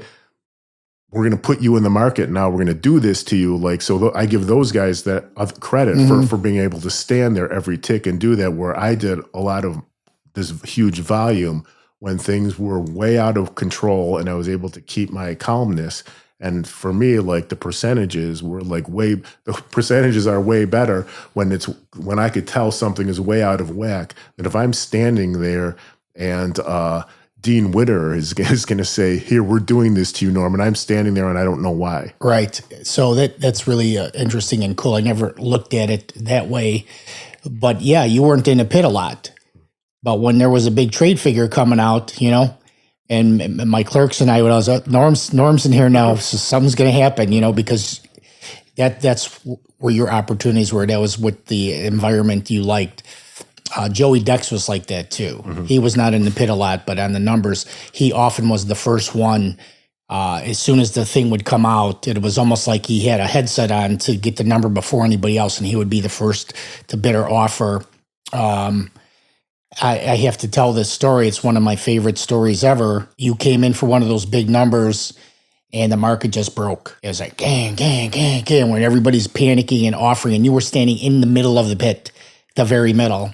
we're going to put you in the market now. We're going to do this to you. Like, so I give those guys that credit for being able to stand there every tick and do that, where I did a lot of this huge volume when things were way out of control and I was able to keep my calmness. And for me, like the percentages are way better when I could tell something is way out of whack than if I'm standing there and Dean Witter is going to say, "Here, we're doing this to you, Norm," and I'm standing there and I don't know why. Right. So that's really interesting and cool. I never looked at it that way. But yeah, you weren't in the pit a lot. But when there was a big trade figure coming out, and my clerks and I would always, Norm's in here now, so something's going to happen, because that's where your opportunities were. That was with the environment you liked. Joey Dex was like that too. He was not in the pit a lot, but on the numbers, he often was the first one. As soon as the thing would come out, it was almost like he had a headset on to get the number before anybody else, and he would be the first to bid or offer. I have to tell this story. It's one of my favorite stories ever. You came in for one of those big numbers and the market just broke. It was like, gang, gang, gang, gang, when everybody's panicking and offering, and you were standing in the middle of the pit, the very middle.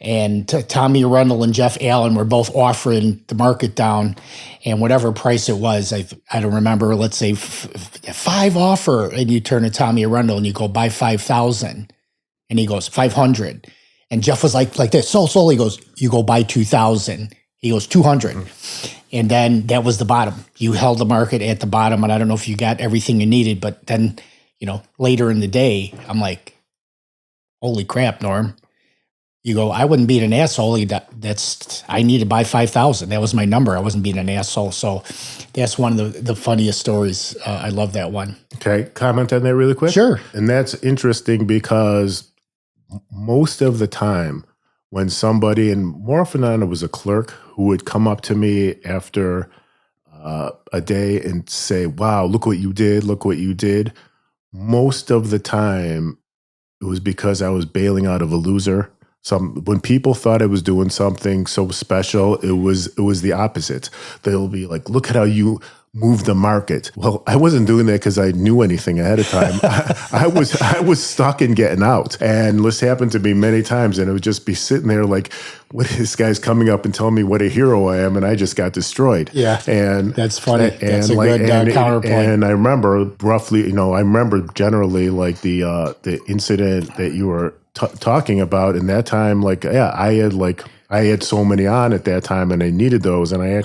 And Tommy Arundel and Jeff Allen were both offering the market down, and whatever price it was, I don't remember, let's say 5 offer, and you turn to Tommy Arundel and you go, "Buy 5,000. And he goes, 500. And Jeff was like this. So he goes, "You go buy 2,000. He goes, 200. And then that was the bottom. You held the market at the bottom, and I don't know if you got everything you needed, but then, later in the day, I'm like, holy crap, Norm. You go, I wouldn't be an asshole. I need to buy 5,000. That was my number. I wasn't being an asshole. So that's one of the funniest stories. I love that one. Okay, comment on that really quick? Sure. And that's interesting because most of the time when somebody, and more often than not, it was a clerk who would come up to me after a day and say, "Wow, look what you did, look what you did." Most of the time, it was because I was bailing out of a loser. When people thought I was doing something so special, it was the opposite. They'll be like, "Look at how you move the market." Well, I wasn't doing that because I knew anything ahead of time. I was stuck in getting out. And this happened to me many times, and it would just be sitting there like, what, this guy's coming up and telling me what a hero I am, and I just got destroyed. Yeah, and that's funny. That's a good counterpoint. And I remember roughly, I remember generally like the incident that you were talking about in that time. Like, yeah, I had so many on at that time, and I needed those, and I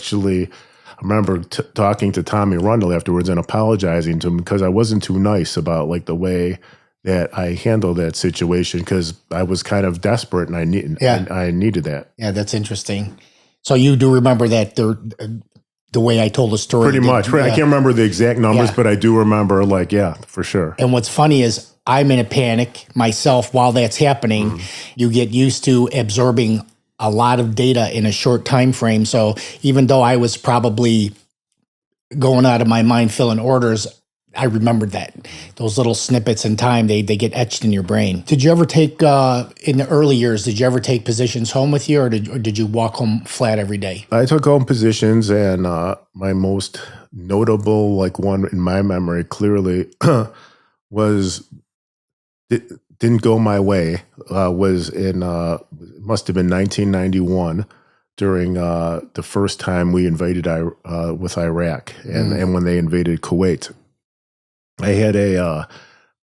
remember talking to Tommy Arundel afterwards and apologizing to him because I wasn't too nice about like the way that I handled that situation, because I was kind of desperate and I needed that. Yeah, that's interesting. So you do remember that the way I told the story? Pretty much. Right. I can't remember the exact numbers, but I do remember, like, yeah, for sure. And what's funny is I'm in a panic myself while that's happening. You get used to absorbing a lot of data in a short time frame. So even though I was probably going out of my mind filling orders, I remembered that. Those little snippets in time, they get etched in your brain. Did you ever take, in the early years, did you ever take positions home with you, or did you walk home flat every day? I took home positions, and my most notable, like one in my memory clearly, didn't go my way, was in, must have been 1991, during the first time we invaded with Iraq, and when they invaded Kuwait. I had a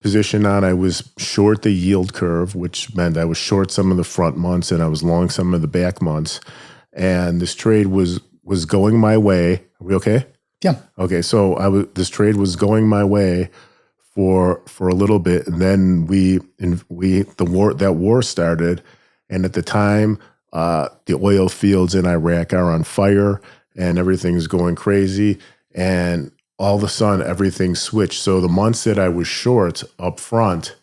position on. I was short the yield curve, which meant I was short some of the front months and I was long some of the back months. and this trade was going my way. Are we okay? Yeah. Okay, so this trade was going my way for a little bit, and then that war started, and at the time, the oil fields in Iraq are on fire, and everything's going crazy, and all of a sudden everything switched. So the months that I was short up front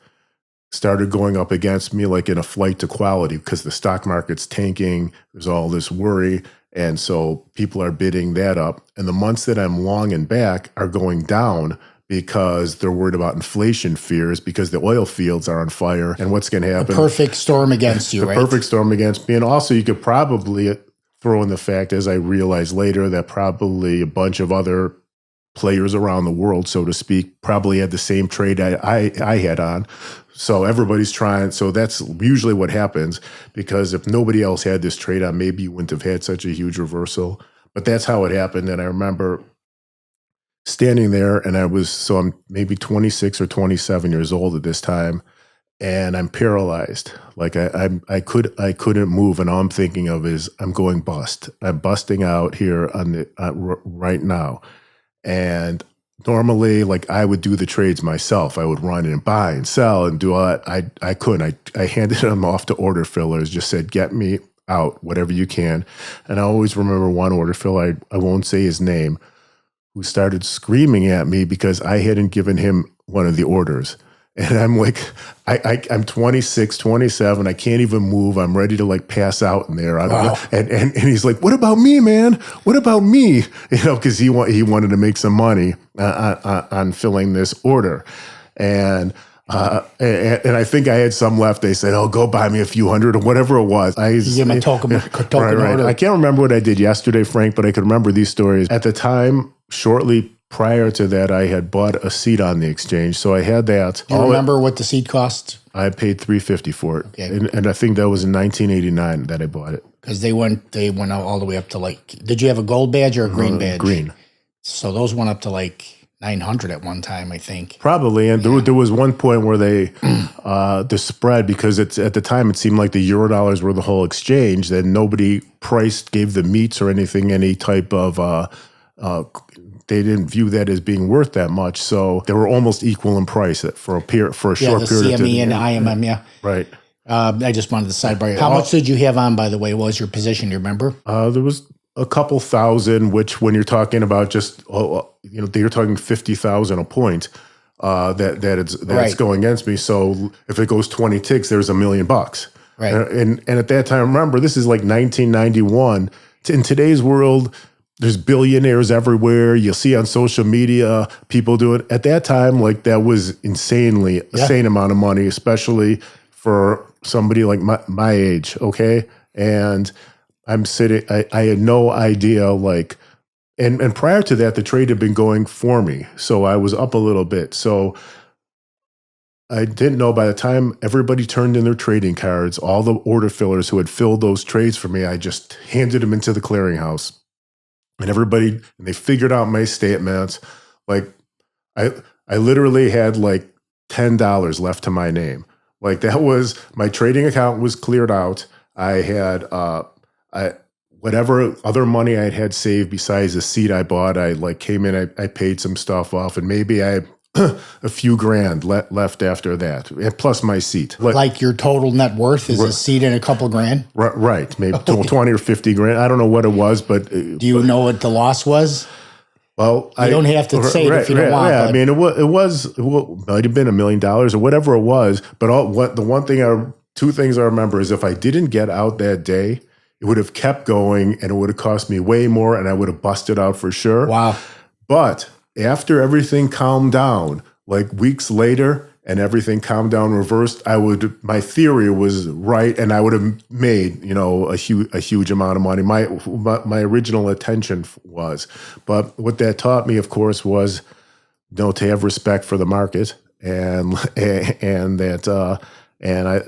started going up against me, like in a flight to quality, because the stock market's tanking. There's all this worry. And so people are bidding that up. And the months that I'm long and back are going down because they're worried about inflation fears because the oil fields are on fire. And what's going to happen? The perfect storm against you, right? The perfect storm against me. And also you could probably throw in the fact, as I realized later, that probably a bunch of other players around the world, so to speak, probably had the same trade I had on. So everybody's trying. So that's usually what happens, because if nobody else had this trade on, maybe you wouldn't have had such a huge reversal. But that's how it happened. And I remember standing there, and I'm maybe 26 or 27 years old at this time, and I'm paralyzed. Like I couldn't move, and all I'm thinking of is I'm going bust. I'm busting out here right now. And normally, like, I would do the trades myself. I would run and buy and sell and do all that. I couldn't. I handed them off to order fillers, just said, get me out, whatever you can. And I always remember one order filler, I won't say his name, who started screaming at me because I hadn't given him one of the orders. And I'm like, I'm 26, 27. I can't even move. I'm ready to like pass out in there. Wow. And he's like, what about me, man? What about me? Because he wanted to make some money on filling this order. And I think I had some left. They said, oh, go buy me a few hundred or whatever it was. You give him a token order. I can't remember what I did yesterday, Frank, but I could remember these stories. At the time, shortly prior to that, I had bought a seat on the exchange, so I had that. Do you remember what the seat cost? I paid $350 for it, okay. and I think that was in 1989 that I bought it. Because they went out all the way up to like. Did you have a gold badge or a green badge? Green. So those went up to like 900 at one time, I think. Probably, and there was one point where they the spread, because at the time it seemed like the Eurodollars were the whole exchange, that nobody gave the meats or anything any type of. They didn't view that as being worth that much, so they were almost equal in price for a short period of time. The C.M.E. and IMM, yeah. Right. I just wanted to sidebar. How much did you have on, by the way? What was your position? Do you remember? There was a couple thousand, which when you're talking about just, you're talking 50,000 a point. It's going against me. So if it goes 20 ticks, there's $1 million. Right. And at that time, remember, this is like 1991. In today's world, there's billionaires everywhere. You'll see on social media people do it. At that time, like, that was insane amount of money, especially for somebody like my age. Okay, and I'm sitting. I had no idea. Like, and prior to that, the trade had been going for me, so I was up a little bit. So I didn't know, by the time everybody turned in their trading cards, all the order fillers who had filled those trades for me, I just handed them into the clearinghouse. And they figured out my statements. Like, I literally had like $10 left to my name. Like, that was, my trading account was cleared out. I had whatever other money I had saved besides the seat I bought. I like came in, I paid some stuff off, and maybe I had a few grand left after that, plus my seat. Like your total net worth is a seat and a couple grand? Right, maybe 20 or 50 grand. I don't know what it was, but... Do you know what the loss was? Well, you don't have to say it if you don't want. Yeah, I mean, it might have been $1 million or whatever it was, but two things I remember is, if I didn't get out that day, it would have kept going, and it would have cost me way more, and I would have busted out for sure. Wow. But after everything calmed down, like weeks later, and everything calmed down, reversed, my theory was right, and I would have made, a huge amount of money. My original intention was, but what that taught me, of course, was, to have respect for the market, and that, and I,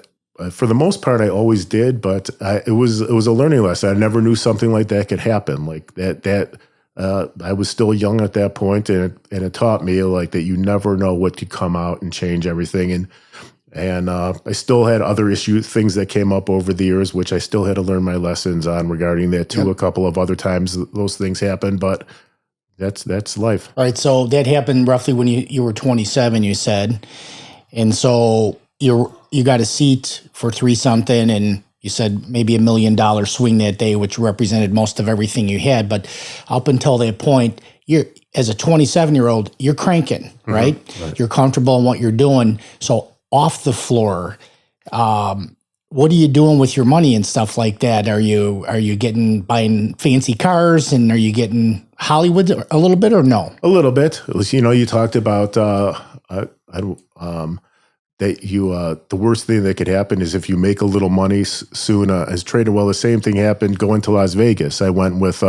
for the most part, I always did, but it was a learning lesson. I never knew something like that could happen, like that. I was still young at that point, and it taught me, like, that you never know what could come out and change everything. And I still had other issues, things that came up over the years, which I still had to learn my lessons on regarding that too. Yep. A couple of other times those things happened, but that's life. All right, so that happened roughly when you were 27, you said. And so you got a seat for 3-something, and you said maybe $1 million swing that day, which represented most of everything you had. But up until that point, you're as a 27-year-old, you're cranking, right? Right. You're comfortable in what you're doing. So off the floor, what are you doing with your money and stuff like that? Are you buying fancy cars, and are you getting Hollywood a little bit, or no? A little bit. It was, you talked about that the worst thing that could happen is if you make a little money soon. As trading, well, the same thing happened going to Las Vegas. I went with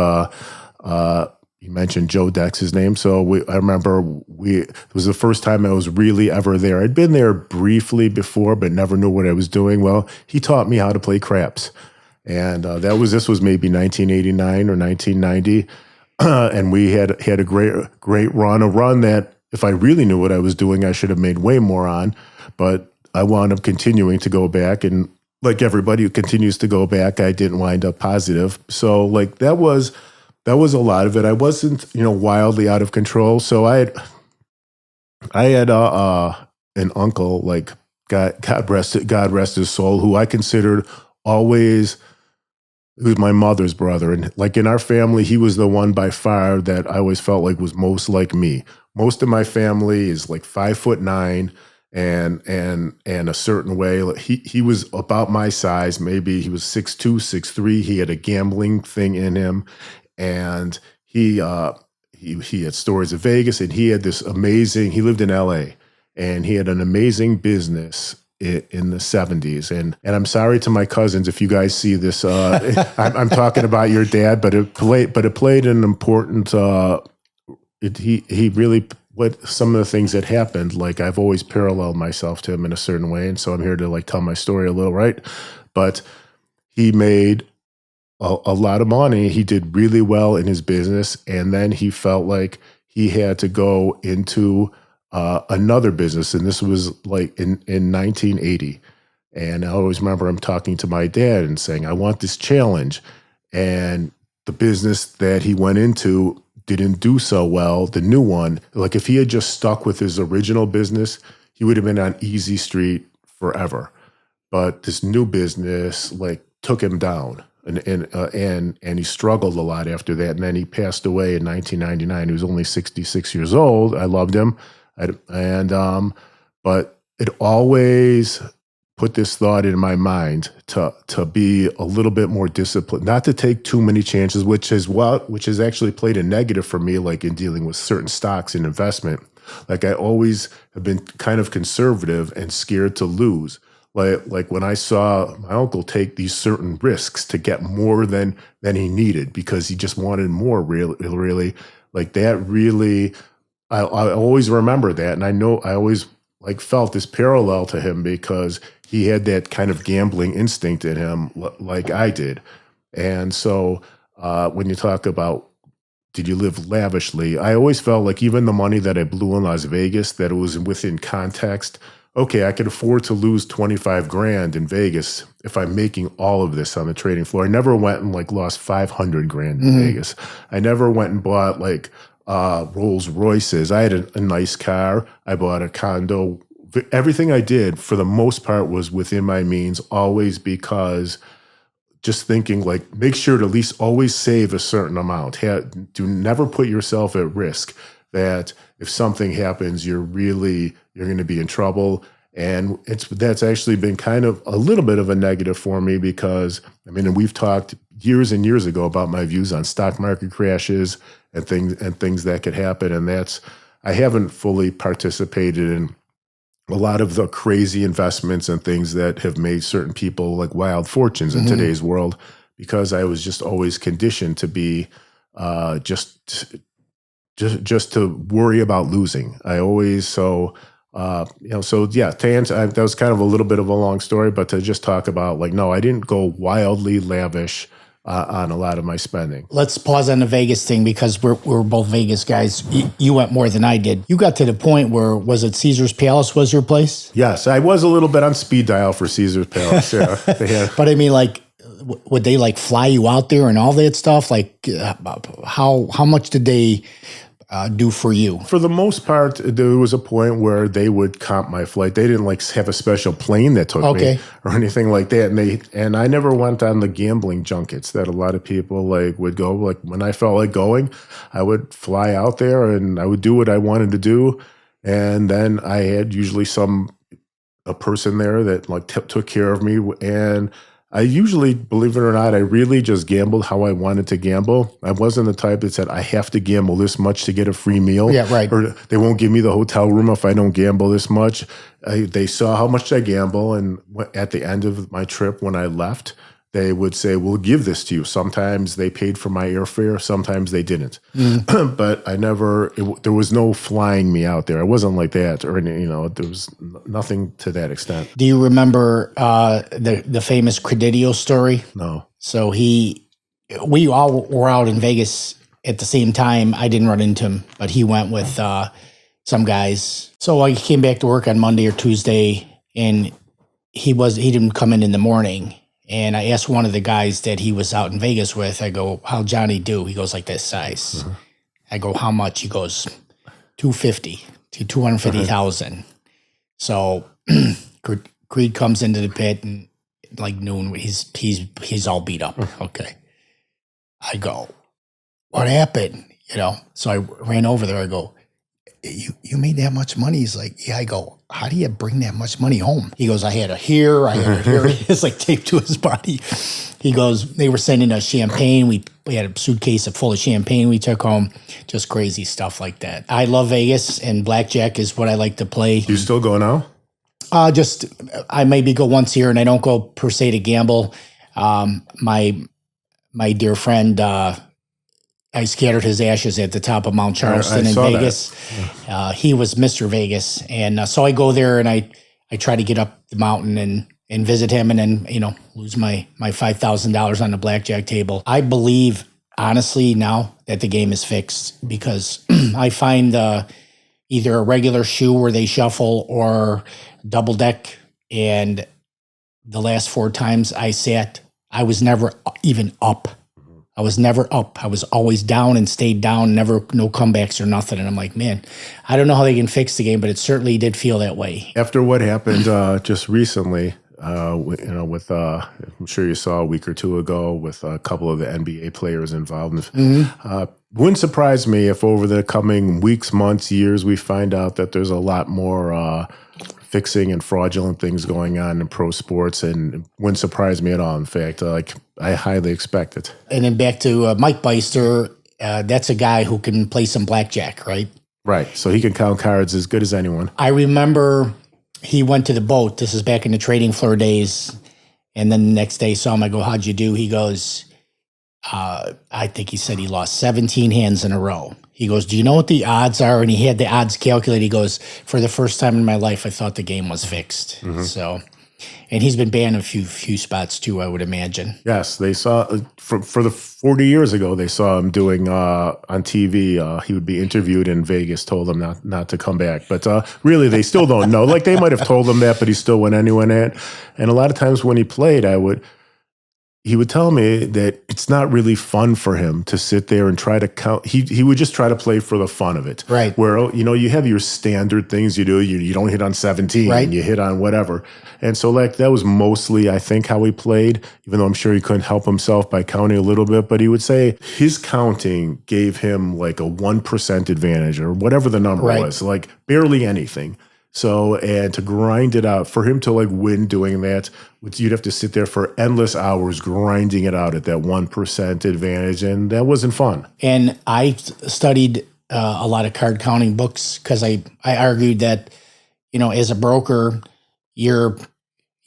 you mentioned Joe Dex's name, so I remember it was the first time I was really ever there. I'd been there briefly before, but never knew what I was doing. Well, he taught me how to play craps, and this was maybe 1989 or 1990, and we had a great run, a run that if I really knew what I was doing, I should have made way more on, but I wound up continuing to go back, and like everybody who continues to go back, I didn't wind up positive. So like that was a lot of it. I wasn't, wildly out of control. So I had an uncle, like God rest his soul, who I considered always, who was my mother's brother. And like in our family, he was the one by far that I always felt like was most like me. Most of my family is like 5'9" and a certain way. Like he was about my size. Maybe he was 6'2", 6'3". He had a gambling thing in him. And he had stories of Vegas, and he had this amazing. He lived in L.A. and he had an amazing business in the 70s. And I'm sorry to my cousins if you guys see this. I'm talking about your dad, but it played an important. He really, what some of the things that happened. Like I've always paralleled myself to him in a certain way, and so I'm here to like tell my story a little, right? But he made a lot of money. He did really well in his business, and then he felt like he had to go into another business, and this was like in 1980. And I always remember him talking to my dad and saying, "I want this challenge." And the business that he went into didn't do so well. The new one, like if he had just stuck with his original business, he would have been on easy street forever. But this new business like took him down. And he struggled a lot after that. And then he passed away in 1999. He was only 66 years old. I loved him. But it always put this thought in my mind to be a little bit more disciplined, not to take too many chances, which has actually played a negative for me, like in dealing with certain stocks and investment. Like I always have been kind of conservative and scared to lose. Like when I saw my uncle take these certain risks to get more than he needed because he just wanted more, really like that. Really, I always remember that, and I know I always like felt this parallel to him because he had that kind of gambling instinct in him, like I did. And so when you talk about did you live lavishly, I always felt like even the money that I blew in Las Vegas, that it was within context. Okay, I could afford to lose 25 grand in Vegas if I'm making all of this on the trading floor. I never went and like lost 500 grand in Vegas. I never went and bought like Rolls Royces. I had a nice car. I bought a condo. Everything I did for the most part was within my means, always because just thinking like, make sure to at least always save a certain amount. Do never put yourself at risk that if something happens, you're going to be in trouble. And that's actually been kind of a little bit of a negative for me because, I mean, and we've talked years and years ago about my views on stock market crashes and things that could happen. And I haven't fully participated in a lot of the crazy investments and things that have made certain people like wild fortunes in today's world, because I was just always conditioned to be just to worry about losing. I always, so yeah, to answer, that was kind of a little bit of a long story, but to just talk about like, no, I didn't go wildly lavish on a lot of my spending. Let's pause on the Vegas thing because we're both Vegas guys. You went more than I did. You got to the point where, was it Caesar's Palace was your place? Yes, I was a little bit on speed dial for Caesar's Palace. Yeah. But I mean, like, would they like fly you out there and all that stuff? Like, how much did they do for you? For the most part, there was a point where they would comp my flight. They didn't like have a special plane that took me or anything like that. And I never went on the gambling junkets that a lot of people like would go. Like when I felt like going, I would fly out there and I would do what I wanted to do. And then I had usually a person there that like took care of me. And I usually, believe it or not, I really just gambled how I wanted to gamble. I wasn't the type that said, I have to gamble this much to get a free meal. Yeah, right. Or they won't give me the hotel room if I don't gamble this much. They saw how much I gamble. And at the end of my trip, when I left, they would say, we'll give this to you. Sometimes they paid for my airfare. Sometimes they didn't. But there was no flying me out there. I wasn't like that or, there was nothing to that extent. Do you remember the famous Credidio story? No. So we all were out in Vegas at the same time. I didn't run into him, but he went with some guys. So I came back to work on Monday or Tuesday and he didn't come in the morning. And I asked one of the guys that he was out in Vegas with, I go, how'd Johnny do? He goes, like this size. I go, how much? He goes, 250 to 250,000. So Creed comes into the pit and like noon, he's all beat up. Okay. I go, what happened? So I ran over there. I go, you made that much money? He's like, yeah. I go, how do you bring that much money home? He goes, I had it here. It's like taped to his body. He goes, they were sending us champagne. We had a suitcase full of champagne we took home. Just crazy stuff like that. I love Vegas, and blackjack is what I like to play. You still go now? I maybe go once a year, and I don't go per se to gamble. My dear friend, I scattered his ashes at the top of Mount Charleston in Vegas. He was Mr. Vegas. And so I go there and I try to get up the mountain and visit him and then, lose my $5,000 on the blackjack table. I believe, honestly, now that the game is fixed because I find either a regular shoe where they shuffle or double deck. And the last 4 times I sat, I was never even up. I was never up. I was always down and stayed down, no comebacks or nothing. And I'm like, man, I don't know how they can fix the game, but it certainly did feel that way. After what happened just recently, with I'm sure you saw a week or two ago with a couple of the NBA players involved. Wouldn't surprise me if over the coming weeks, months, years, we find out that there's a lot more fixing and fraudulent things going on in pro sports, and it wouldn't surprise me at all. In fact, I highly expect it. And then back to Mike Byster, that's a guy who can play some blackjack, right? Right. So he can count cards as good as anyone. I remember he went to the boat. This is back in the trading floor days. And then the next day saw him. I go, how'd you do? He goes, I think he said he lost 17 hands in a row. He goes, do you know what the odds are? And he had the odds calculated. He goes, for the first time in my life, I thought the game was fixed. So, and he's been banned a few spots too, I would imagine. Yes, they saw for the 40 years ago, they saw him doing on TV. He would be interviewed in Vegas, told him not to come back. But really, they still don't know. Like they might have told him that, but he still went anyway. And a lot of times when he played, he would tell me that it's not really fun for him to sit there and try to count. He would just try to play for the fun of it. Right. Where, you have your standard things you do. You don't hit on 17, right. And you hit on whatever. And so that was mostly, I think, how he played, even though I'm sure he couldn't help himself by counting a little bit. But he would say his counting gave him like a 1% advantage or whatever the number was, like barely anything. So, and to grind it out, for him to win doing that, you'd have to sit there for endless hours grinding it out at that 1% advantage, and that wasn't fun. And I studied a lot of card counting books because I argued that, as a broker, you're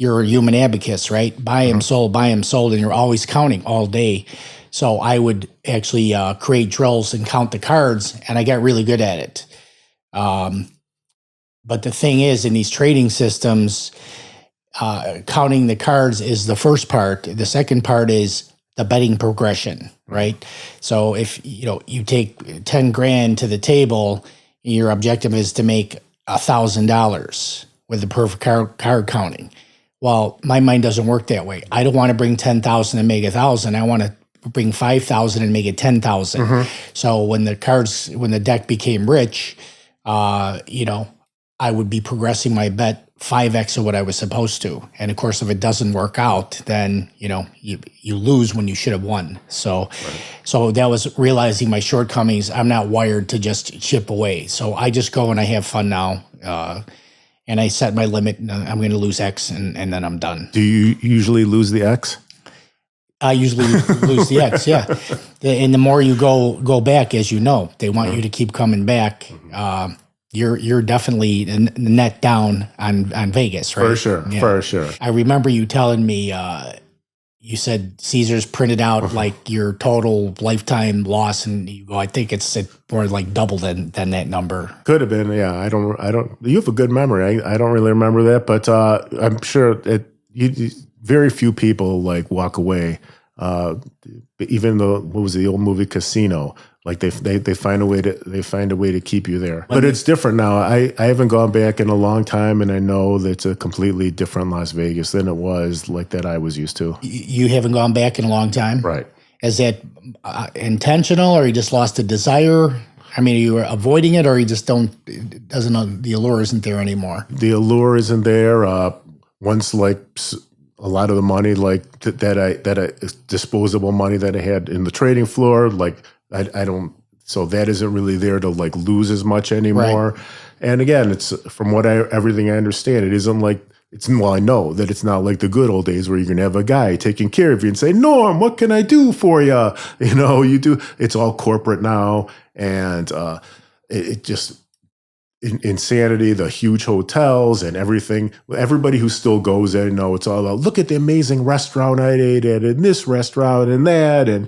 a human abacus, right? Buy him, sold, and you're always counting all day. So I would actually create drills and count the cards, and I got really good at it. But the thing is, in these trading systems, counting the cards is the first part. The second part is the betting progression, right? So if you take 10 grand to the table, your objective is to make $1,000 with the perfect card counting. Well, my mind doesn't work that way. I don't want to bring 10,000 and make 1,000. I want to bring 5,000 and make it 10,000. So when the deck became rich, I would be progressing my bet 5x of what I was supposed to. And of course, if it doesn't work out, then, you lose when you should have won. So that was realizing my shortcomings. I'm not wired to just chip away. So I just go and I have fun now. And I set my limit. I'm going to lose X and then I'm done. Do you usually lose the X? I usually lose the X, yeah. And the more you go back, as you know, they want you to keep coming back. You're definitely net down on Vegas, right? For sure. I remember you telling me, you said Caesars printed out like your total lifetime loss, and you go, I think it's more like double than that number. Could have been, yeah. I don't. You have a good memory. I don't really remember that, but I'm sure very few people like walk away. Even though, what was the old movie Casino? Like they find a way to keep you there. But it's different now. I haven't gone back in a long time, and I know that it's a completely different Las Vegas than it was like that I was used to. You haven't gone back in a long time? Right. Is that intentional, or you just lost a desire? I mean, are you avoiding it, or you just the allure isn't there anymore? The allure isn't there. Once like a lot of the money like that disposable money that I had in the trading floor, like I don't, so that isn't really there to like lose as much anymore. Right. And again, it's from everything I understand, it isn't like, I know that it's not like the good old days where you're going to have a guy taking care of you and say, Norm, what can I do for you? It's all corporate now. And it just, insanity, the huge hotels and everything. Everybody who still goes there, it's all about, look at the amazing restaurant I ate at, and this restaurant and that. And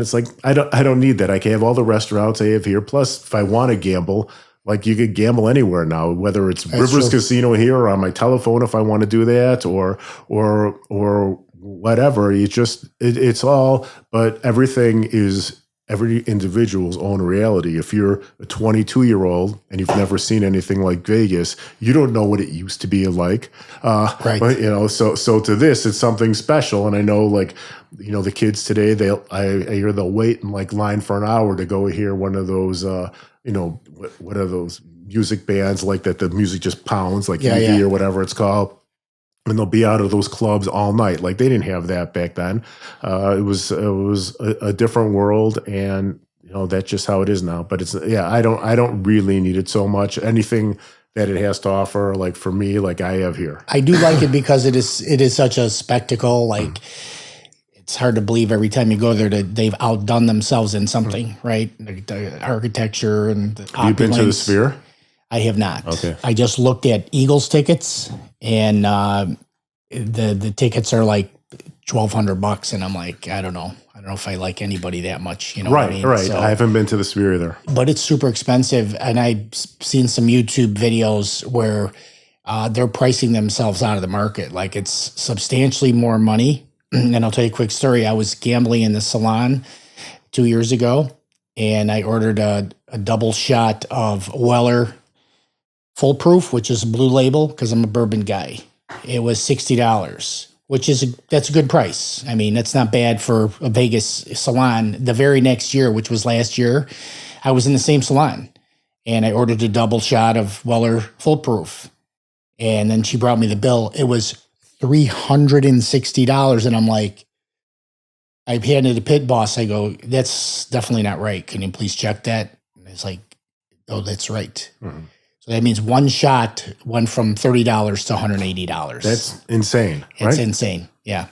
it's like, I don't need that. I can have all the restaurants I have here. Plus, if I want to gamble, like you could gamble anywhere now, whether it's Rivers Casino here or on my telephone if I want to do that, or whatever. It's all, but everything is every individual's own reality. If you're a 22-year-old and you've never seen anything like Vegas, you don't know what it used to be like. Right. But, so to this, it's something special. And I know, like, the kids today, I hear they'll wait in like line for an hour to go hear one of those, what are those music bands like that? The music just pounds, like EV or whatever it's called. And they'll be out of those clubs all night. Like they didn't have that back then. It was a different world, and that's just how it is now. But I don't really need it so much. Anything that it has to offer, like for me, like I have here. I do like it because it is such a spectacle. Like it's hard to believe every time you go there that they've outdone themselves in something, right? Like the architecture and the Have you been to the Sphere? I have not. Okay. I just looked at Eagles tickets, and the tickets are like $1,200, and I'm like, I don't know if I like anybody that much. You know right, what I mean? Right. So, I haven't been to the Sphere either. But it's super expensive, and I've seen some YouTube videos where they're pricing themselves out of the market. Like it's substantially more money. And I'll tell you a quick story. I was gambling in the salon 2 years ago, and I ordered a double shot of Weller Full Proof, which is a blue label, because I'm a bourbon guy. It was $60, that's a good price. I mean, that's not bad for a Vegas salon. The very next year, which was last year, I was in the same salon, and I ordered a double shot of Weller Full Proof. And then she brought me the bill. It was $360, and I'm like, I handed the pit boss, I go, that's definitely not right. Can you please check that? And it's like, oh, that's right. Mm-hmm. So that means one shot went from $30 to $180. That's insane, right? It's insane, yeah.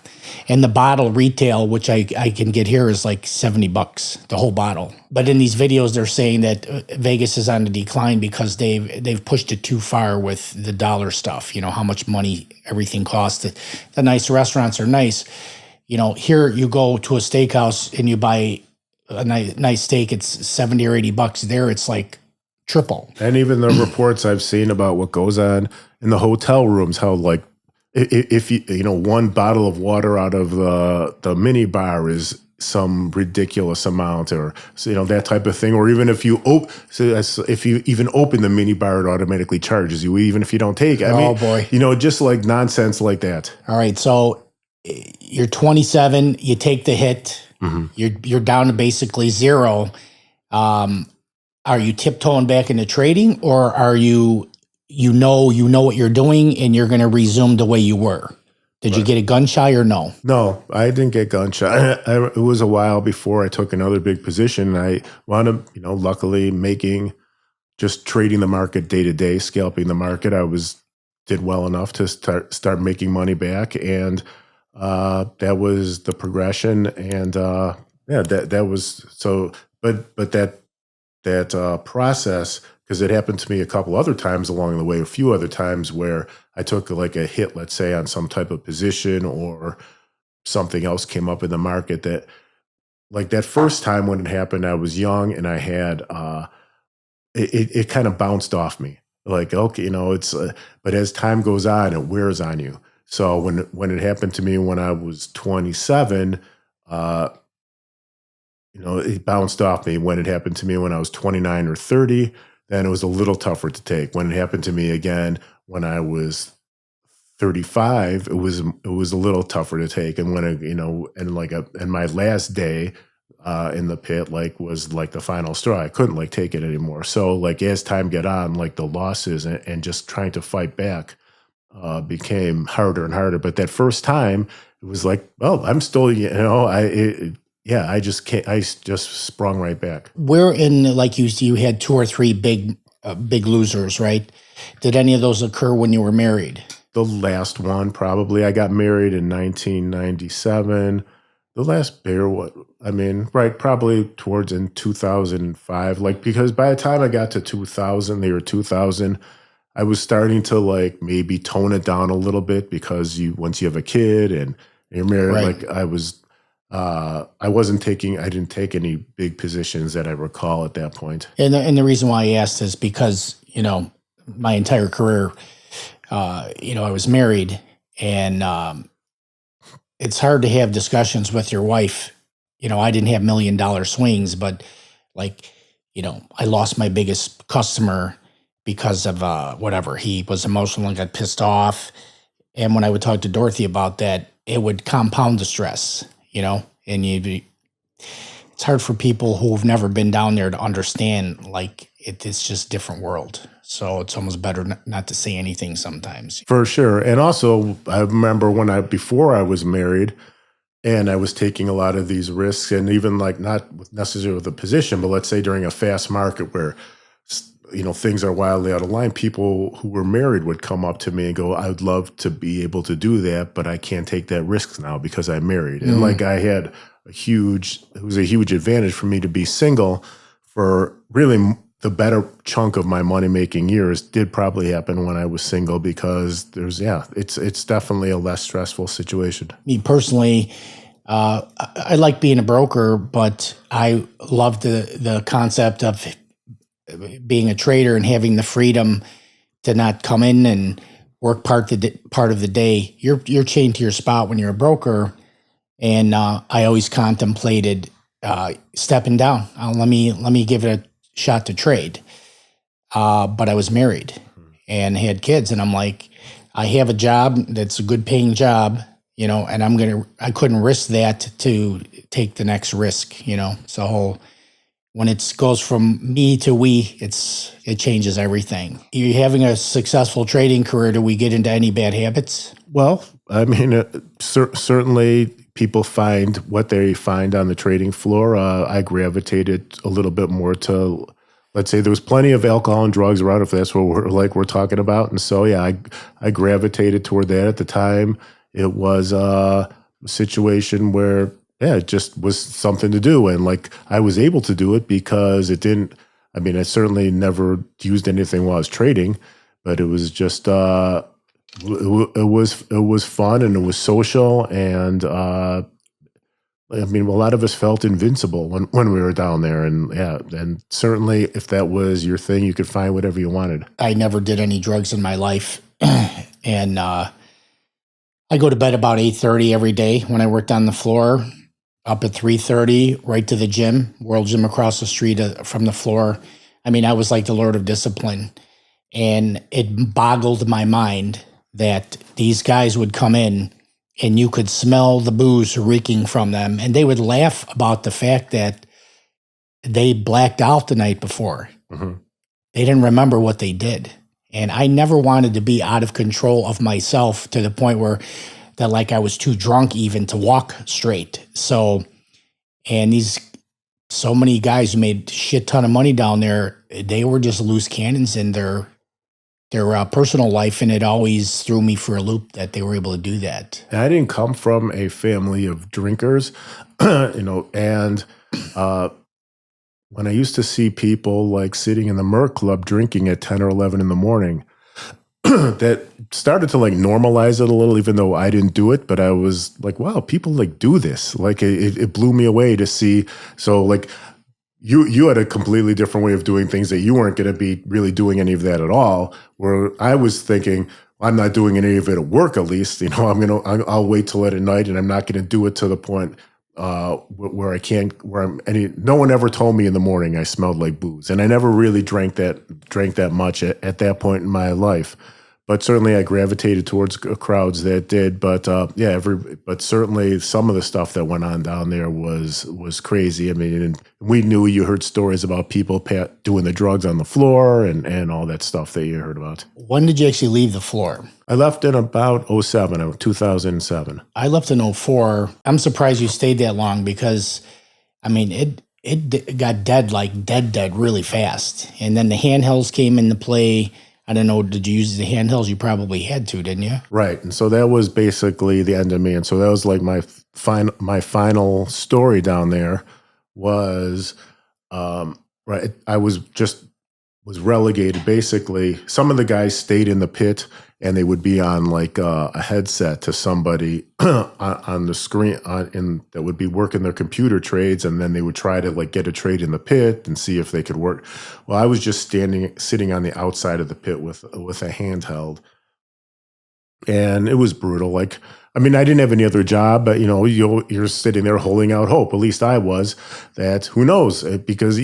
And the bottle retail, which I can get here, is like $70, the whole bottle. But in these videos, they're saying that Vegas is on the decline because they've pushed it too far with the dollar stuff. How much money everything costs. The nice restaurants are nice. Here you go to a steakhouse and you buy a nice steak. It's $70 or $80. There, it's like triple. And even the reports I've seen about what goes on in the hotel rooms, how like if one bottle of water out of the mini bar is some ridiculous amount, or that type of thing, or even if you if you even open the mini bar, it automatically charges you, even if you don't take it. I mean, boy. just like nonsense like that. All right, so you're 27, you take the hit, you're down to basically zero. Are you tiptoeing back into trading, or are you know what you're doing and you're going to resume the way you were? Did you get a gun shy or no? No, I didn't get gun shy. It was a while before I took another big position. I wound up, luckily just trading the market day to day, scalping the market. Did well enough to start making money back, and that was the progression. And that was so. But that process, because it happened to me a couple other times along the way, a few other times where I took like a hit, let's say on some type of position, or something else came up in the market that, like that first time when it happened, I was young and I had, it kind of bounced off me. Like, okay, it's, but as time goes on, it wears on you. So when it happened to me when I was 27, it bounced off me. When it happened to me when I was 29 or 30, then it was a little tougher to take. When it happened to me again when I was 35, it was a little tougher to take. And when and my last day in the pit was like the final straw. I couldn't take it anymore. So as time get on, the losses and just trying to fight back became harder and harder. But that first time, it was like, well, I'm still, I just can't. I just sprung right back. Where in, like you had 2 or 3 big losers, right? Did any of those occur when you were married? The last one, probably. I got married in 1997. The last bigger one, right, probably towards in 2005. Because by the time I got to 2000, the year 2000, I was starting to maybe tone it down a little bit, because once you have a kid and you're married, right. I didn't take any big positions that I recall at that point. And the reason why I asked is because, my entire career, I was married, and it's hard to have discussions with your wife. I didn't have $1 million swings, but I lost my biggest customer because of whatever. He was emotional and got pissed off. And when I would talk to Dorothy about that, it would compound the stress, and it's hard for people who've never been down there to understand, it's just a different world. So it's almost better not to say anything sometimes. For sure. And also, I remember before I was married, and I was taking a lot of these risks, and even not necessarily with a position, but let's say during a fast market where, things are wildly out of line, people who were married would come up to me and go, I'd love to be able to do that, but I can't take that risk now because I'm married. And I had it was a huge advantage for me to be single. For really the better chunk of my money-making years did probably happen when I was single, because it's definitely a less stressful situation. Me personally, I like being a broker, but I love the concept of being a trader and having the freedom to not come in and work part of the day. You're chained to your spot when you're a broker, and I always contemplated stepping down. Let me give it a shot to trade. But I was married and had kids, and I'm like, I have a job that's a good paying job, and I couldn't risk that to take the next risk, So when it goes from me to we, it changes everything. You're having a successful trading career. Do we get into any bad habits? Well, certainly people find what they find on the trading floor. I gravitated a little bit more to, let's say, there was plenty of alcohol and drugs around, if that's what we're talking about. And so, I gravitated toward that at the time. It was a situation where, it just was something to do. And I was able to do it because it didn't, I certainly never used anything while I was trading, but it was just, it was fun, and it was social. And, a lot of us felt invincible when we were down there. And certainly if that was your thing, you could find whatever you wanted. I never did any drugs in my life. And I go to bed about 8:30 every day when I worked on the floor, up at 3:30, right to the gym, World Gym across the street from the floor. I mean, I was like the Lord of Discipline. And it boggled my mind that these guys would come in and you could smell the booze reeking from them. And they would laugh about the fact that they blacked out the night before. Mm-hmm. They didn't remember what they did. And I never wanted to be out of control of myself to the point where that like I was too drunk even to walk straight. So, and so many guys who made shit ton of money down there, they were just loose cannons in their personal life, and it always threw me for a loop that they were able to do that. And I didn't come from a family of drinkers, and when I used to see people like sitting in the Merc Club drinking at 10 or 11 in the morning, that started to like normalize it a little, even though I didn't do it. But I was like, wow, people like do this. Like it blew me away to see. So like you had a completely different way of doing things that you weren't going to be really doing any of that at all. Where I was thinking, I'm not doing any of it at work, at least. I'll wait till at night, and I'm not going to do it to the point where I can't. No one ever told me in the morning I smelled like booze, and I never really drank that much at that point in my life. But certainly I gravitated towards crowds that did. But but certainly some of the stuff that went on down there was crazy. I mean, and you heard stories about people doing the drugs on the floor and all that stuff that you heard about. When did you actually leave the floor? I left in about 2007. I left in 04. I'm surprised you stayed that long because, I mean, it got dead really fast. And then the handhelds came into play. I don't know, did you use the handhelds? You probably had to, didn't you? Right. And so that was basically the end of me. And so that was like my final story down there was, right. I was relegated. Basically, some of the guys stayed in the pit and they would be on like a headset to somebody on the screen that would be working their computer trades. And then they would try to like get a trade in the pit and see if they could work. Well, I was just sitting on the outside of the pit with a handheld, and it was brutal. Like, I mean, I didn't have any other job, but you're sitting there holding out hope. At least I was. That who knows? Because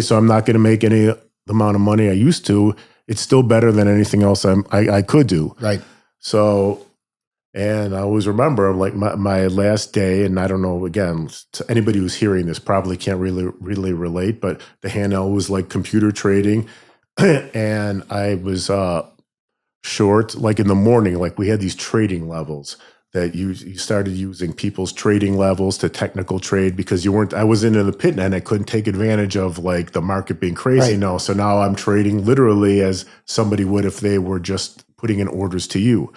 so I'm not going to make any the amount of money I used to. It's still better than anything else I could do. Right. So, and I always remember like my last day, and I don't know, again, to anybody who's hearing this probably can't really relate, but the handheld was like computer trading. And I was short, like in the morning, like we had these trading levels that you started using people's trading levels to technical trade because I was in the pit and I couldn't take advantage of like the market being crazy. Right. No. So now I'm trading literally as somebody would if they were just putting in orders to you.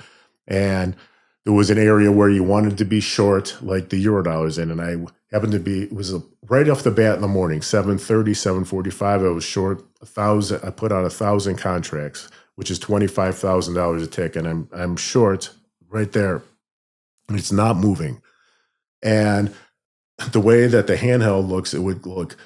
And there was an area where you wanted to be short, like the Eurodollars in, and I happened to be, it was right off the bat in the morning, 7:30, 7:45, I was short 1,000. I put out 1,000 contracts, which is $25,000 a tick. And I'm short right there. It's not moving. And the way that the handheld looks, it would look,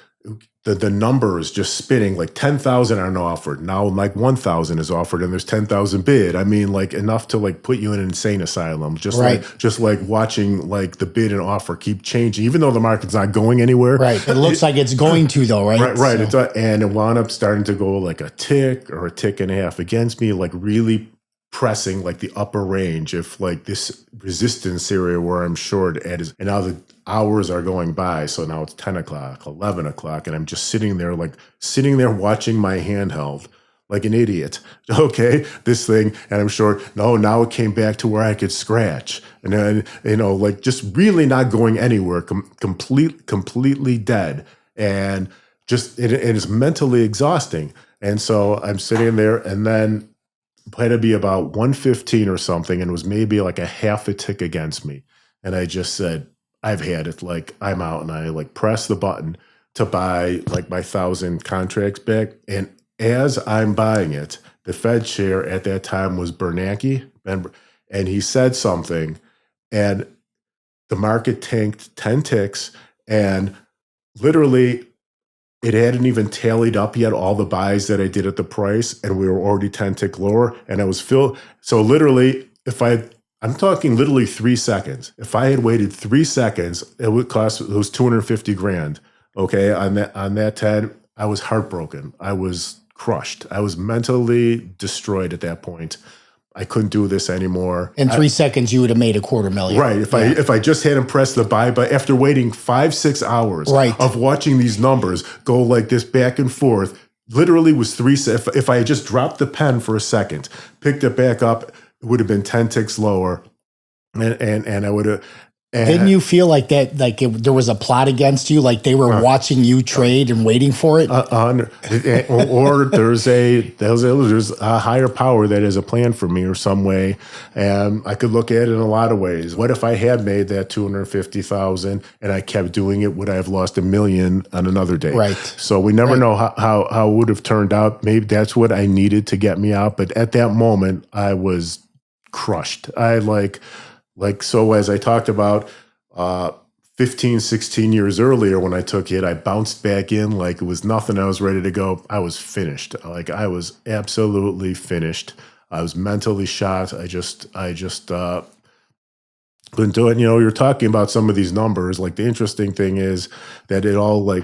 the number is just spinning, like 10,000 aren't offered. Now like 1,000 is offered and there's 10,000 bid. I mean, like enough to like put you in an insane asylum. Just like watching like the bid and offer keep changing, even though the market's not going anywhere. Right. It looks like it's going to though, right? Right. So. And it wound up starting to go like a tick or a tick and a half against me, like really pressing like the upper range. If like this resistance area where I'm short at is, and now the hours are going by. So now it's 10 o'clock, 11 o'clock. And I'm just sitting there watching my handheld like an idiot. Okay, this thing, and I'm short. No, now it came back to where I could scratch. And then, like just really not going anywhere, completely dead. And just, it is mentally exhausting. And so I'm sitting there, and then it had to be about 1:15 or something, and it was maybe like a half a tick against me. And I just said, I've had it, like I'm out. And I like pressed the button to buy like my 1,000 contracts back. And as I'm buying it, the Fed chair at that time was Bernanke, and he said something, and the market tanked 10 ticks, and literally it hadn't even tallied up yet all the buys that I did at the price, and we were already 10 tick lower, and I was filled. So literally, if I I'm talking literally 3 seconds. If I had waited 3 seconds, it was 250 grand. Okay. On that 10, I was heartbroken. I was crushed. I was mentally destroyed at that point. I couldn't do this anymore. In 3 seconds, you would have made $250,000. Right. If I just hadn't pressed the buy button after waiting 5-6 hours of watching these numbers go like this back and forth, literally was 3. If I had just dropped the pen for a second, picked it back up, it would have been 10 ticks lower, and I would have. Didn't you feel like that? Like there was a plot against you? Like they were watching you trade and waiting for it? Or there's a higher power that has a plan for me or some way, and I could look at it in a lot of ways. What if I had made that 250,000 and I kept doing it? Would I have lost $1 million on another day? Right. So we never know how it would have turned out. Maybe that's what I needed to get me out. But at that moment, I was crushed. So as I talked about 15, 16 years earlier when I took it, I bounced back in like it was nothing. I was ready to go. I was finished. Like I was absolutely finished. I was mentally shot. I just couldn't do it. You're talking about some of these numbers. Like the interesting thing is that it all like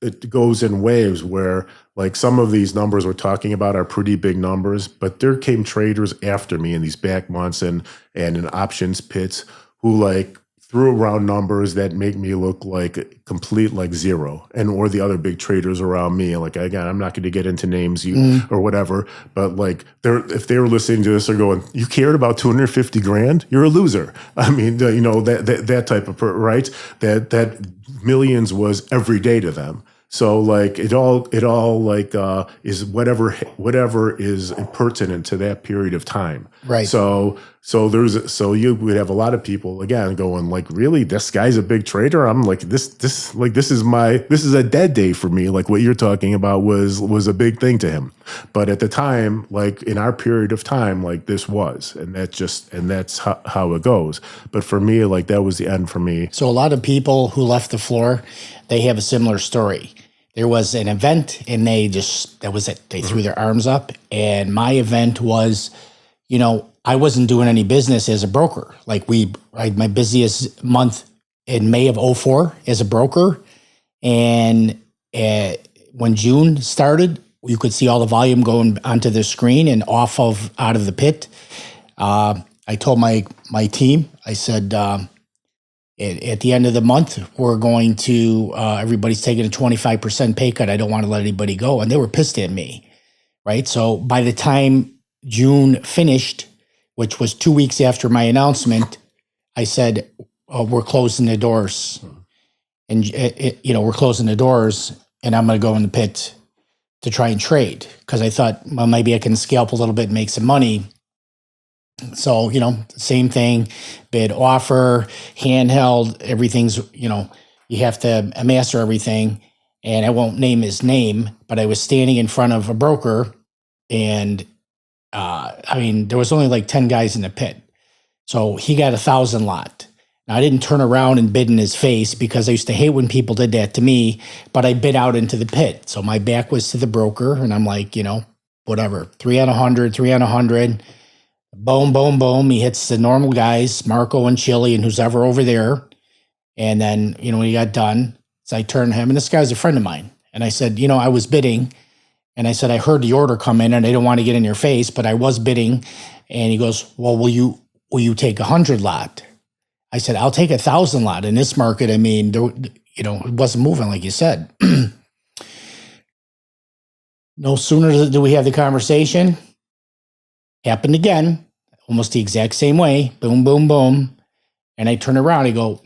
it goes in waves where like some of these numbers we're talking about are pretty big numbers, but there came traders after me in these back months and in options pits who like threw around numbers that make me look like complete like zero, or the other big traders around me. Like again, I'm not going to get into names or whatever, but like if they were listening to this, they're going, "You cared about 250 grand? You're a loser." I mean, that type of right. That millions was every day to them. So like it all like is whatever is pertinent to that period of time. Right. So you would have a lot of people again going like, really, this guy's a big trader. I'm like this is a dead day for me. Like what you're talking about was a big thing to him. But at the time, like in our period of time, like this was, and that's how it goes. But for me, like that was the end for me. So a lot of people who left the floor, they have a similar story. There was an event and that was it. They threw their arms up. And my event was, I wasn't doing any business as a broker. Like I had my busiest month in May of 2004 as a broker. And when June started, you could see all the volume going onto the screen and out of the pit. I told my team, I said, at the end of the month, we're going to, everybody's taking a 25% pay cut. I don't want to let anybody go. And they were pissed at me, right? So by the time June finished, which was 2 weeks after my announcement, I said, we're closing the doors. And, we're closing the doors and I'm going to go in the pit to try and trade. Because I thought, well, maybe I can scalp a little bit and make some money. So, same thing, bid offer, handheld, everything's, you have to master everything. And I won't name his name, but I was standing in front of a broker and, there was only like 10 guys in the pit. So he got 1,000 lot. Now I didn't turn around and bid in his face because I used to hate when people did that to me, but I bid out into the pit. So my back was to the broker and I'm like, whatever, 3 on 100, 3 on 100. Boom, boom, boom. He hits the normal guys, Marco and Chili and who's ever over there. And then, when he got done, so I turned to him, and this guy's a friend of mine. And I said, I was bidding. And I said, I heard the order come in and I didn't want to get in your face, but I was bidding. And he goes, well, will you take 100 lot? I said, I'll take 1,000 lot. In this market, it wasn't moving like you said. No sooner do we have the conversation, happened again, almost the exact same way. Boom, boom, boom. And I turn around, I go,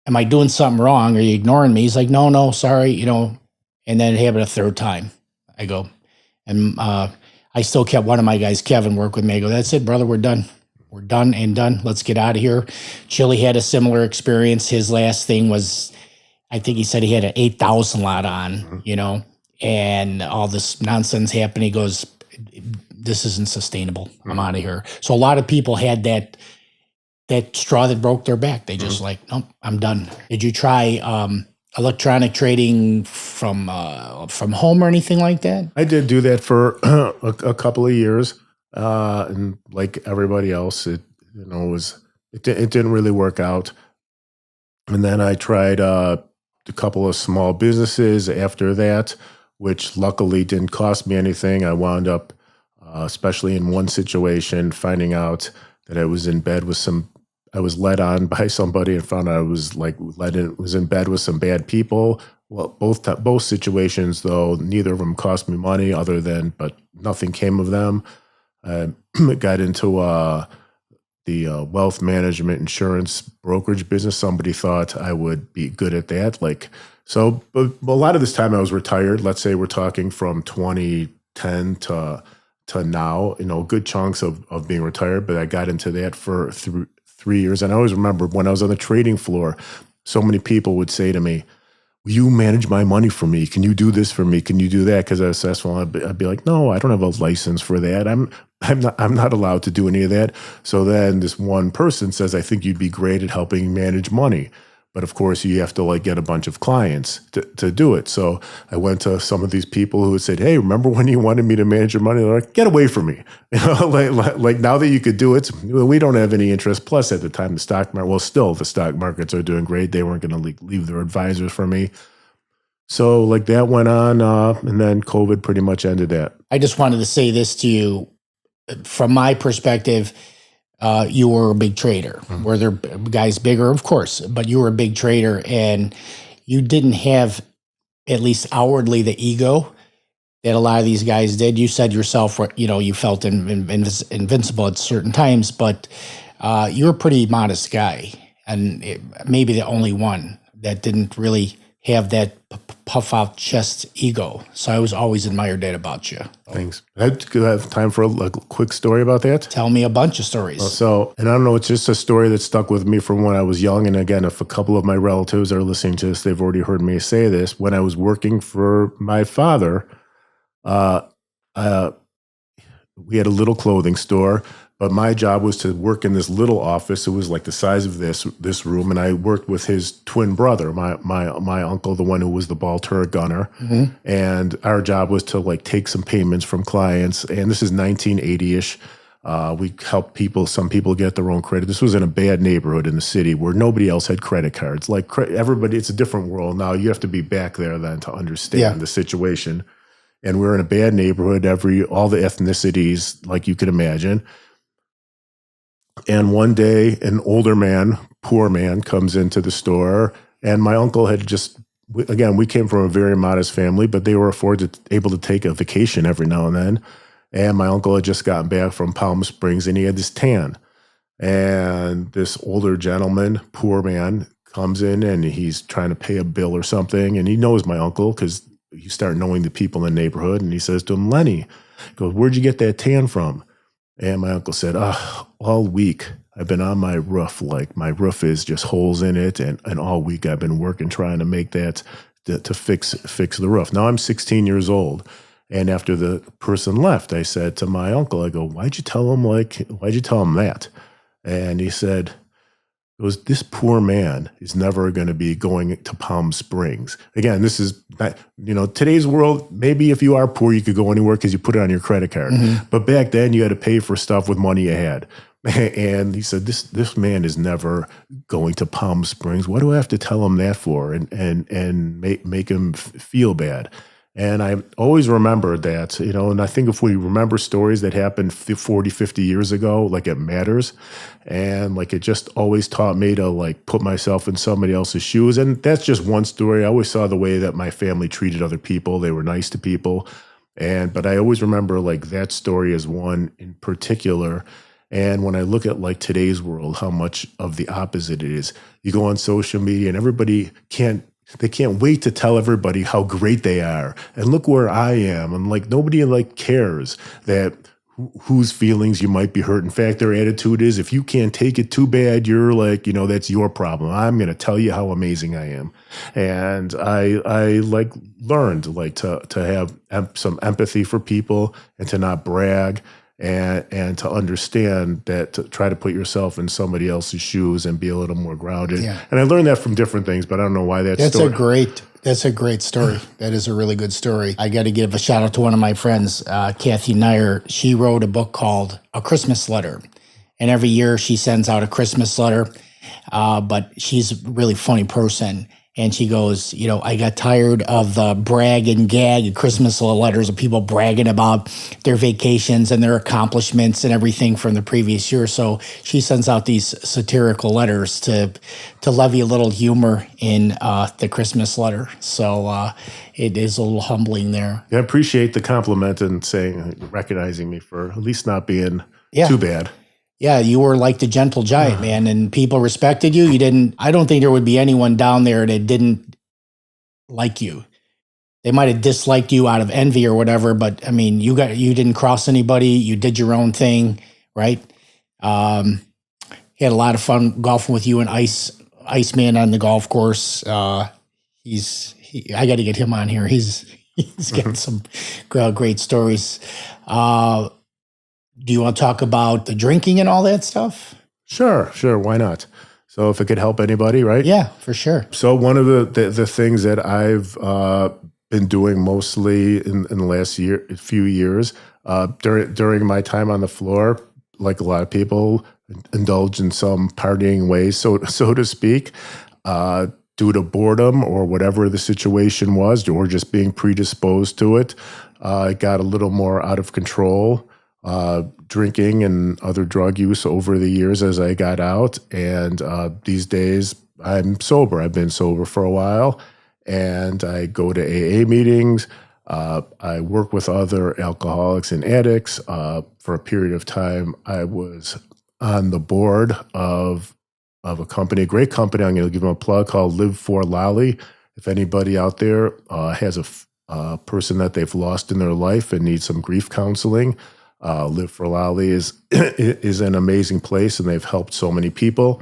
am I doing something wrong? Are you ignoring me? He's like, no, sorry, And then it happened a third time. I go, and I still kept one of my guys, Kevin, work with me. I go, that's it, brother, we're done. We're done and done. Let's get out of here. Chili had a similar experience. His last thing was, I think he said he had an 8,000 lot on, and all this nonsense happened. He goes, this isn't sustainable. I'm out of here. So a lot of people had that straw that broke their back. They just like, nope, I'm done. Did you try electronic trading from home or anything like that? I did do that for a couple of years. And like everybody else, it didn't really work out. And then I tried a couple of small businesses after that, which luckily didn't cost me anything. I wound up, especially in one situation, finding out that I was in bed with I was led on by somebody and found out I was was in bed with some bad people. Well, both situations, though, neither of them cost me money but nothing came of them. I got into the wealth management insurance brokerage business. Somebody thought I would be good at that. But a lot of this time I was retired. Let's say we're talking from 2010 to now, good chunks of being retired. But I got into that for 3 years. And I always remember when I was on the trading floor, so many people would say to me, "Will you manage my money for me? Can you do this for me? Can you do that?" Because I was successful. I'd be like, "No, I don't have a license for that. I'm not allowed to do any of that." So then this one person says, "I think you'd be great at helping manage money." But of course, you have to get a bunch of clients to do it. So I went to some of these people who said, "Hey, remember when you wanted me to manage your money?" They're like, "Get away from me." Like now that you could do it, we don't have any interest. Plus at the time, the stock markets are doing great. They weren't going to leave their advisors for me. So that went on. And then COVID pretty much ended that. I just wanted to say this to you. From my perspective, you were a big trader. Mm-hmm. Were there guys bigger? Of course, but you were a big trader, and you didn't have, at least outwardly, the ego that a lot of these guys did. You said yourself, you felt invincible at certain times, but you're a pretty modest guy, and maybe the only one that didn't really have that puff out chest ego. So I was always admired that about you. Thanks. I have time for a quick story about that. Tell me a bunch of stories. And I don't know, it's just a story that stuck with me from when I was young. And again, if a couple of my relatives are listening to this, they've already heard me say this. When I was working for my father, we had a little clothing store, but my job was to work in this little office. It was like the size of this room, and I worked with his twin brother, my uncle, the one who was the ball turret gunner. Mm-hmm. And our job was to take some payments from clients. And this is 1980-ish. We helped some people get their own credit. This was in a bad neighborhood in the city where nobody else had credit cards. Everybody, it's a different world now. You have to be back there then to understand the situation. And we're in a bad neighborhood, all the ethnicities, like you could imagine. And one day, an older man, poor man, comes into the store, and my uncle had we came from a very modest family, but they were able to take a vacation every now and then. And my uncle had just gotten back from Palm Springs, and he had this tan. And this older gentleman, poor man, comes in, and he's trying to pay a bill or something, and he knows my uncle because you start knowing the people in the neighborhood, and he says to him, "Lenny," he goes, "Where'd you get that tan from?" And my uncle said, "All week I've been on my roof. My roof is just holes in it. And all week I've been working, trying to make that, to fix the roof." Now I'm 16 years old. And after the person left, I said to my uncle, I go, why'd you tell him that? And he said, "This poor man is never going to be going to Palm Springs." Again, this is not, today's world. Maybe if you are poor, you could go anywhere because you put it on your credit card. Mm-hmm. But back then, you had to pay for stuff with money you had. And he said, this man is never going to Palm Springs. What do I have to tell him that for? And make him feel bad. And I always remembered that, and I think if we remember stories that happened 40, 50 years ago, it matters. And it just always taught me to put myself in somebody else's shoes. And that's just one story. I always saw the way that my family treated other people. They were nice to people. But I always remember that story as one in particular. And when I look at today's world, how much of the opposite it is. You go on social media and everybody can't wait to tell everybody how great they are. And look where I am. And nobody cares that whose feelings you might be hurt. In fact, their attitude is, if you can't take it, too bad. You're that's your problem. I'm going to tell you how amazing I am. And I learned to have some empathy for people and to not brag. And to understand that, to try to put yourself in somebody else's shoes and be a little more grounded. Yeah. And I learned that from different things, but I don't know why that's a great story. That is a really good story. I got to give a shout out to one of my friends, Kathy Nair. She wrote a book called A Christmas Letter. And every year she sends out a Christmas letter. But she's a really funny person. And she goes, I got tired of the brag and gag Christmas letters of people bragging about their vacations and their accomplishments and everything from the previous year. So she sends out these satirical letters to levy a little humor in the Christmas letter. So it is a little humbling there. I appreciate the compliment and recognizing me for at least not being too bad. Yeah, you were like the gentle giant, man, and people respected you. I don't think there would be anyone down there that didn't like you. They might have disliked you out of envy or whatever, but I mean, you didn't cross anybody. You did your own thing, right? He had a lot of fun golfing with you and Iceman on the golf course. I got to get him on here. He's got some great stories. Do you want to talk about the drinking and all that stuff? Sure. Why not? So if it could help anybody, right? Yeah, for sure. So one of the things that I've been doing mostly in the last few years, during my time on the floor, like a lot of people, indulge in some partying ways, so to speak, due to boredom or whatever the situation was, or just being predisposed to it. It got a little more out of control. Drinking and other drug use over the years as I got out. And these days I'm sober. I've been sober for a while, and I go to AA meetings. I work with other alcoholics and addicts. For a period of time, I was on the board of a company, a great company. I'm going to give them a plug, called Live for Lolly. If anybody out there has a person that they've lost in their life and needs some grief counseling, Live for Lolly is an amazing place, and they've helped so many people.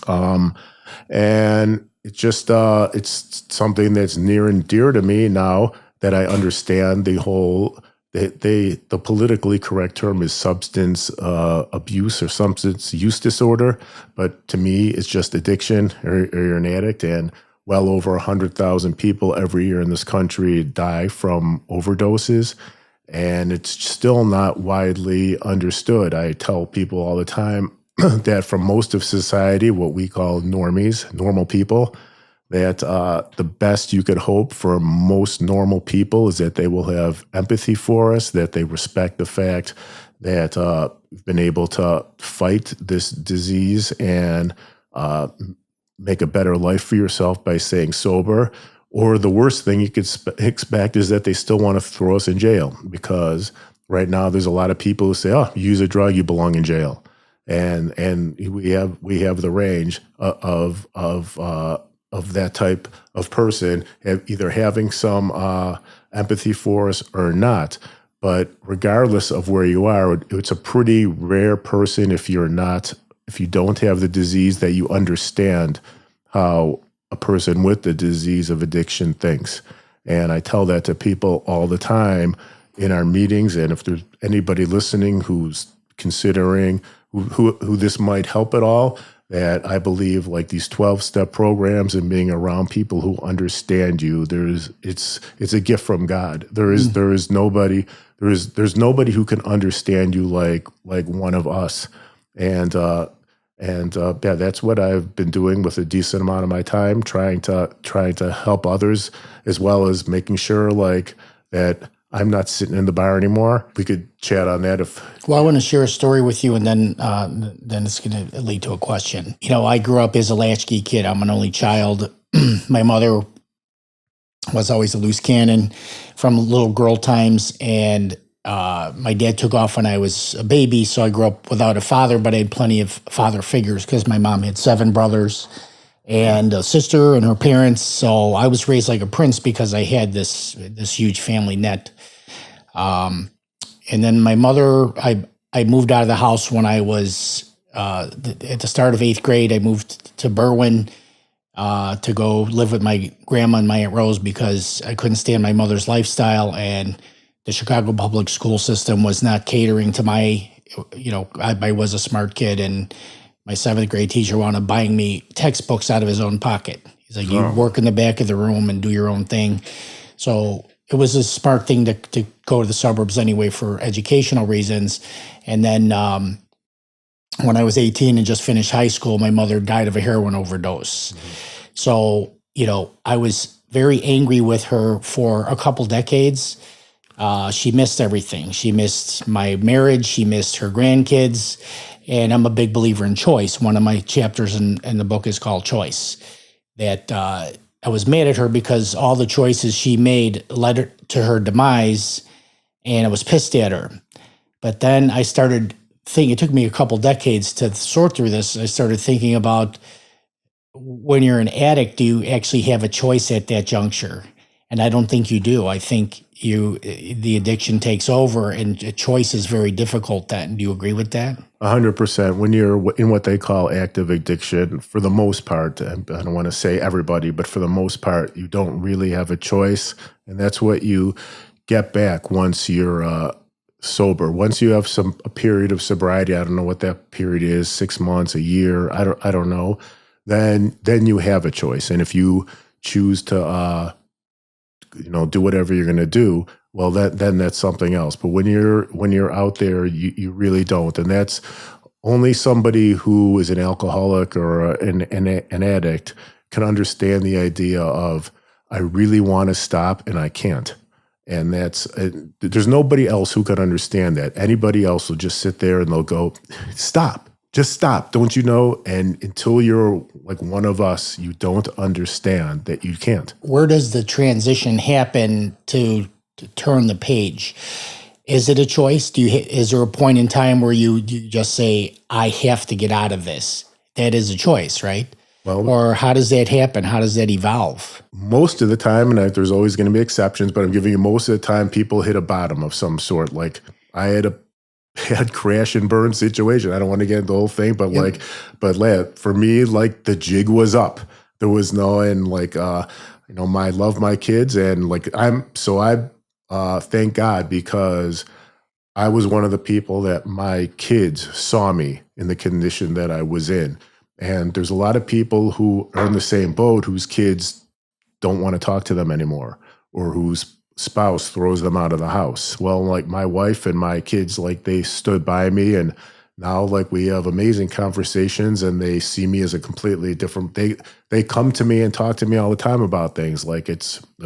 And it's just it's something that's near and dear to me now that I understand the politically correct term is substance abuse or substance use disorder, but to me it's just addiction, or you're an addict. And well over 100,000 people every year in this country die from overdoses. And it's still not widely understood. I tell people all the time that for most of society, what we call normies, normal people, that the best you could hope for most normal people is that they will have empathy for us, that they respect the fact that we've been able to fight this disease and make a better life for yourself by staying sober. Or the worst thing you could expect is that they still want to throw us in jail, because right now there's a lot of people who say, "Oh, you use a drug, you belong in jail," and we have the range of that type of person, either having some empathy for us or not. But regardless of where you are, it's a pretty rare person if you don't have the disease, that you understand how a person with the disease of addiction thinks. And I tell that to people all the time in our meetings. And if there's anybody listening who's considering who this might help at all, that I believe, like these 12-step programs and being around people who understand you, it's a gift from God. There's nobody who can understand you like one of us. And that's what I've been doing with a decent amount of my time, trying to help others, as well as making sure that I'm not sitting in the bar anymore. We could chat on that Well, I want to share a story with you, and then it's going to lead to a question. I grew up as a latchkey kid. I'm an only child. My mother was always a loose cannon from little girl times, and my dad took off when I was a baby, so I grew up without a father, but I had plenty of father figures because my mom had 7 brothers and a sister and her parents. So I was raised like a prince because I had this huge family net. And then my mother, I moved out of the house when I was at the start of 8th grade. I moved to Berwyn to go live with my grandma and my Aunt Rose because I couldn't stand my mother's lifestyle, and the Chicago public school system was not catering to my, I was a smart kid, and my 7th grade teacher wanted buying me textbooks out of his own pocket. He's like, you work in the back of the room and do your own thing. So it was a smart thing to go to the suburbs anyway for educational reasons. And then when I was 18 and just finished high school, my mother died of a heroin overdose. So, I was very angry with her for a couple decades. She missed everything. She missed my marriage. She missed her grandkids. And I'm a big believer in choice. One of my chapters in the book is called Choice. That I was mad at her because all the choices she made led her to her demise, and I was pissed at her. But then I started thinking, it took me a couple decades to sort through this. I started thinking about, when you're an addict, do you actually have a choice at that juncture? And I don't think you do. I think the addiction takes over, and a choice is very difficult then. Do you agree with that? 100%. When you're in what they call active addiction, for the most part, I don't want to say everybody, but for the most part, you don't really have a choice. And that's what you get back once you're sober. Once you have a period of sobriety, I don't know what that period is, 6 months, a year, I don't know. Then you have a choice. And if you choose to do whatever you're going to do, well, then that's something else. But when you're out there, you really don't. And that's only somebody who is an alcoholic or an addict can understand the idea of, I really want to stop and I can't. And there's nobody else who can understand that. Anybody else will just sit there and they'll go, stop, just stop. Don't you know? And until you're like one of us, you don't understand that you can't. Where does the transition happen to turn the page? Is it a choice? Is there a point in time where you just say, I have to get out of this? That is a choice, right? Well, or how does that happen? How does that evolve? Most of the time, and there's always going to be exceptions, but I'm giving you most of the time, people hit a bottom of some sort. Like I had crash and burn situation. I don't want to get into the whole thing, but for me, like the jig was up. There was no, and I love my kids, and I thank God, because I was one of the people that my kids saw me in the condition that I was in. And there's a lot of people who are in the same boat whose kids don't want to talk to them anymore, or whose spouse throws them out of the house. Well, like my wife and my kids, like they stood by me, and now like we have amazing conversations, and they see me as a completely different, they come to me and talk to me all the time about things. Like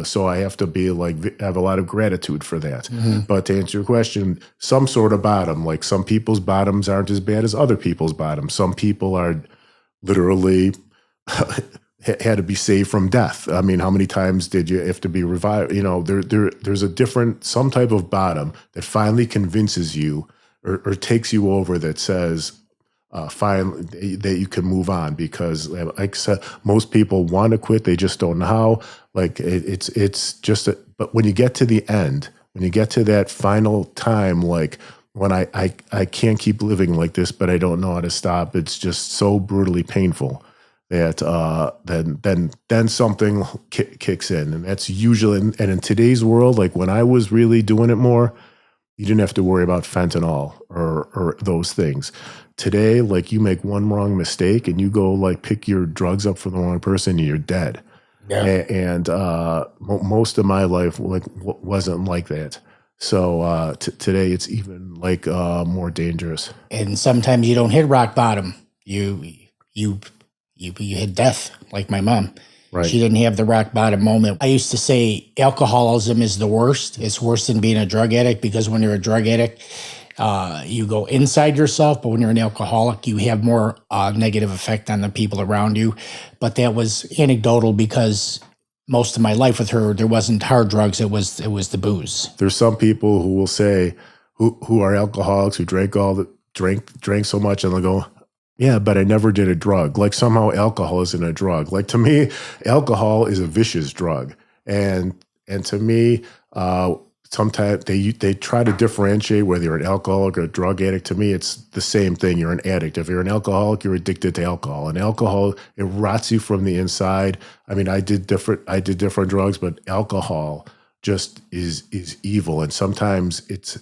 so I have to have a lot of gratitude for that. Mm-hmm. But to answer your question, some sort of bottom, like some people's bottoms aren't as bad as other people's bottoms. Some people are literally had to be saved from death. I mean, how many times did you have to be revived? There's some type of bottom that finally convinces you or takes you over, that says finally that you can move on. Because like I said, most people want to quit, they just don't know how. Like but when you get to the end, when you get to that final time, like when I can't keep living like this, but I don't know how to stop. It's just so brutally painful that then something kicks in, and that's usually. And in today's world, like when I was really doing it more, you didn't have to worry about fentanyl or those things. Today, like you make one wrong mistake and you go like pick your drugs up from the wrong person, and you're dead. Yeah. And most of my life wasn't like that. So today it's even more dangerous. And sometimes you don't hit rock bottom. You hit death, like my mom. Right. She didn't have the rock bottom moment. I used to say alcoholism is the worst. It's worse than being a drug addict, because when you're a drug addict, you go inside yourself. But when you're an alcoholic, you have more negative effect on the people around you. But that was anecdotal, because most of my life with her, there wasn't hard drugs. It was the booze. There's some people who will say, who are alcoholics, who drank so much, and they'll go, yeah, but I never did a drug. Like somehow alcohol isn't a drug. Like to me, alcohol is a vicious drug. And to me, sometimes they try to differentiate whether you're an alcoholic or a drug addict. To me, it's the same thing. You're an addict. If you're an alcoholic, you're addicted to alcohol. And alcohol, it rots you from the inside. I mean, I did different drugs, but alcohol just is evil, and sometimes it's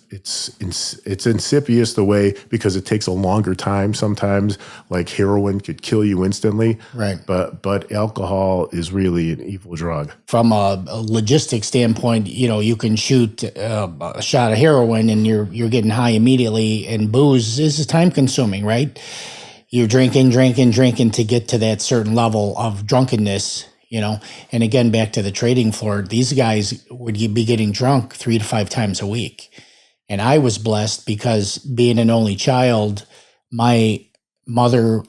insidious the way, because it takes a longer time. Sometimes, like heroin could kill you instantly, Right. But alcohol is really an evil drug. From a logistic standpoint, you can shoot a shot of heroin and you're getting high immediately, and booze is time consuming, right? You're drinking to get to that certain level of drunkenness, And again, back to the trading floor, these guys would be getting drunk 3 to 5 times a week. And I was blessed because, being an only child, my mother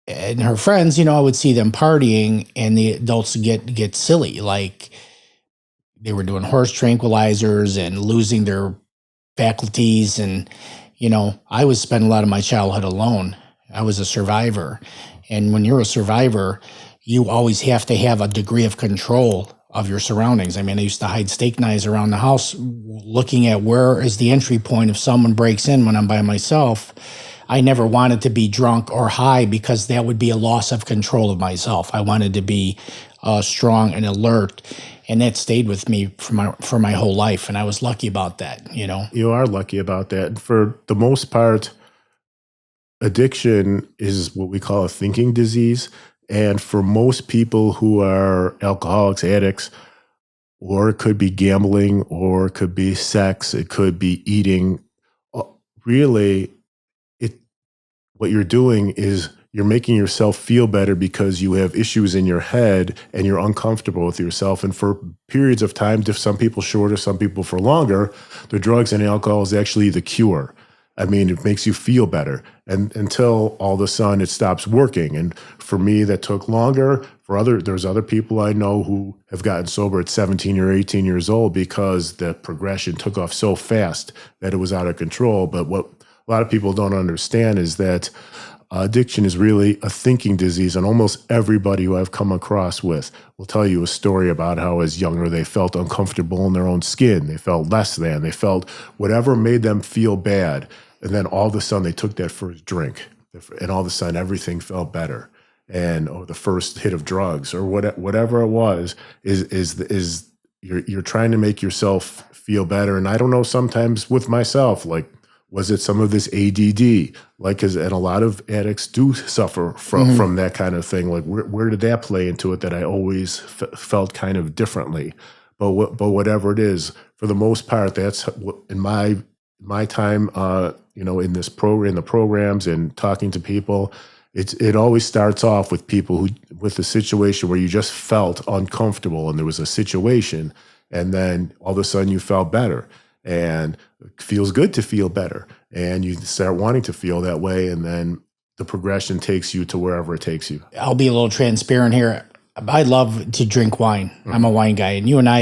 and her friends, I would see them partying, and the adults get silly. Like, they were doing horse tranquilizers and losing their faculties. And, I was spending a lot of my childhood alone. I was a survivor. And when you're a survivor, you always have to have a degree of control of your surroundings. I mean, I used to hide steak knives around the house, looking at where is the entry point if someone breaks in when I'm by myself. I never wanted to be drunk or high, because that would be a loss of control of myself. I wanted to be strong and alert, and that stayed with me for my whole life. And I was lucky about that. You are lucky about that. And for the most part, addiction is what we call a thinking disease. And for most people who are alcoholics, addicts, or it could be gambling, or it could be sex, it could be eating, really, what you're doing is you're making yourself feel better because you have issues in your head and you're uncomfortable with yourself. And for periods of time, some people shorter, some people for longer, the drugs and alcohol is actually the cure. I mean, it makes you feel better, and until all of a sudden it stops working. And for me, that took longer. There's other people I know who have gotten sober at 17 or 18 years old because the progression took off so fast that it was out of control. But what a lot of people don't understand is that addiction is really a thinking disease, and almost everybody who I've come across with will tell you a story about how as younger they felt uncomfortable in their own skin. They felt less than. They felt whatever made them feel bad. And then all of a sudden they took that first drink, and all of a sudden everything felt better. Or the first hit of drugs, or whatever it was, is you're trying to make yourself feel better. And I don't know, sometimes with myself, like, was it some of this ADD? Like, and a lot of addicts do suffer from that kind of thing. Like, where did that play into it that I always felt kind of differently? But whatever it is, for the most part, that's in my time, in this in the programs and talking to people, it always starts off with people with a situation where you just felt uncomfortable, and there was a situation, and then all of a sudden you felt better. And it feels good to feel better, and you start wanting to feel that way, and then the progression takes you to wherever it takes you. I'll be a little transparent here. I love to drink wine. Mm-hmm. I'm a wine guy, and you and I,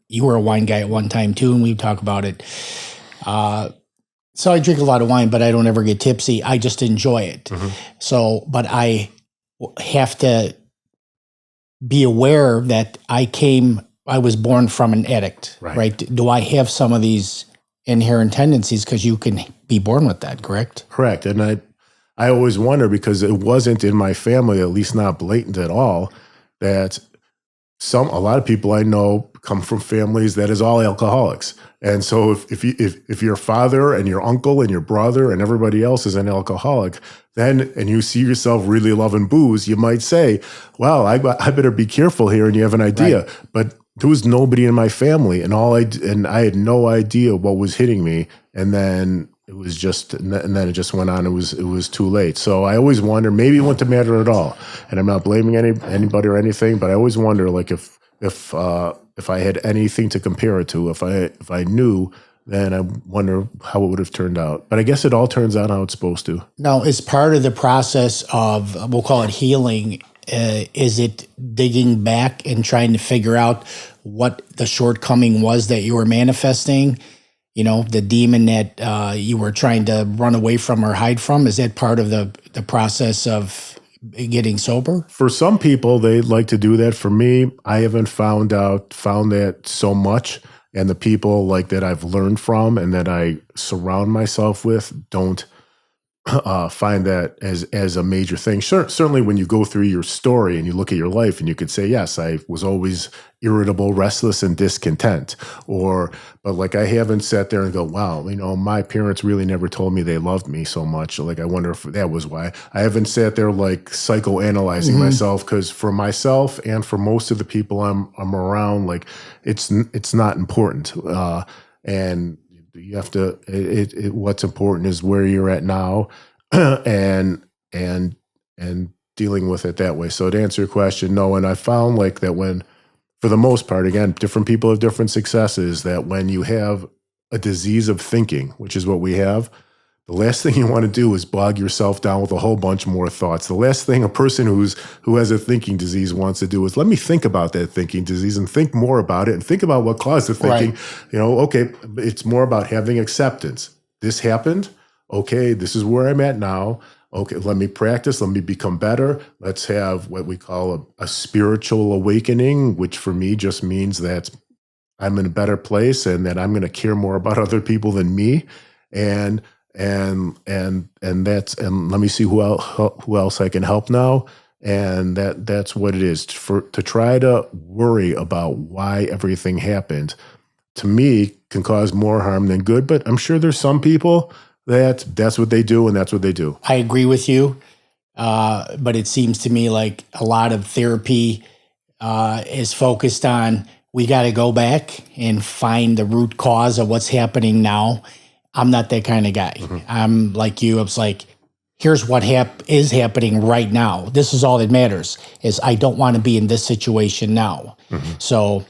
you were a wine guy at one time too, and we talk about it. So I drink a lot of wine, but I don't ever get tipsy. I just enjoy it. Mm-hmm. So, but I have to be aware that I was born from an addict, right? Do I have some of these inherent tendencies? Because you can be born with that, correct? Correct. And I always wonder, because it wasn't in my family, at least not blatant at all, that a lot of people I know come from families that is all alcoholics. And so if your father and your uncle and your brother and everybody else is an alcoholic, and you see yourself really loving booze, you might say, well, I better be careful here, and you have an idea. Right. But there was nobody in my family, and I had no idea what was hitting me. And then and then it just went on. It was too late. So I always wonder, maybe it wouldn't matter at all. And I'm not blaming anybody or anything, but I always wonder, like, if I had anything to compare it to, if I knew, then I wonder how it would have turned out. But I guess it all turns out how it's supposed to. Now, as part of the process of, we'll call it healing, is it digging back and trying to figure out what the shortcoming was that you were manifesting? The demon that you were trying to run away from or hide from? Is that part of the process of getting sober? For some people, they like to do that. For me, I haven't found that so much. And the people like that I've learned from and that I surround myself with don't find that as a major thing. Certainly when you go through your story and you look at your life and you could say, yes, I was always irritable, restless, and discontent. But like I haven't sat there and go, wow, my parents really never told me they loved me so much. Like I wonder if that was why. I haven't sat there like psychoanalyzing myself, because for myself and for most of the people I'm around, like it's not important. And you have to. What's important is where you're at now, and dealing with it that way. So to answer your question, no. And I found like that when, for the most part, again, different people have different successes. That when you have a disease of thinking, which is what we have, the last thing you want to do is bog yourself down with a whole bunch more thoughts. The last thing a person who has a thinking disease wants to do is let me think about that thinking disease and think more about it and think about what caused the thinking. Right. Okay, it's more about having acceptance. This happened. Okay, this is where I'm at now. Okay, let me practice. Let me become better. Let's have what we call a spiritual awakening, which for me just means that I'm in a better place and that I'm going to care more about other people than me. And let me see who else I can help now. And that's what it is. To try to worry about why everything happened, to me, can cause more harm than good. But I'm sure there's some people that's what they do, and that's what they do. I agree with you. But it seems to me like a lot of therapy is focused on, we got to go back and find the root cause of what's happening now. I'm not that kind of guy. I'm like you. It's like, here's what is happening right now. This is all that matters, is I don't want to be in this situation now. So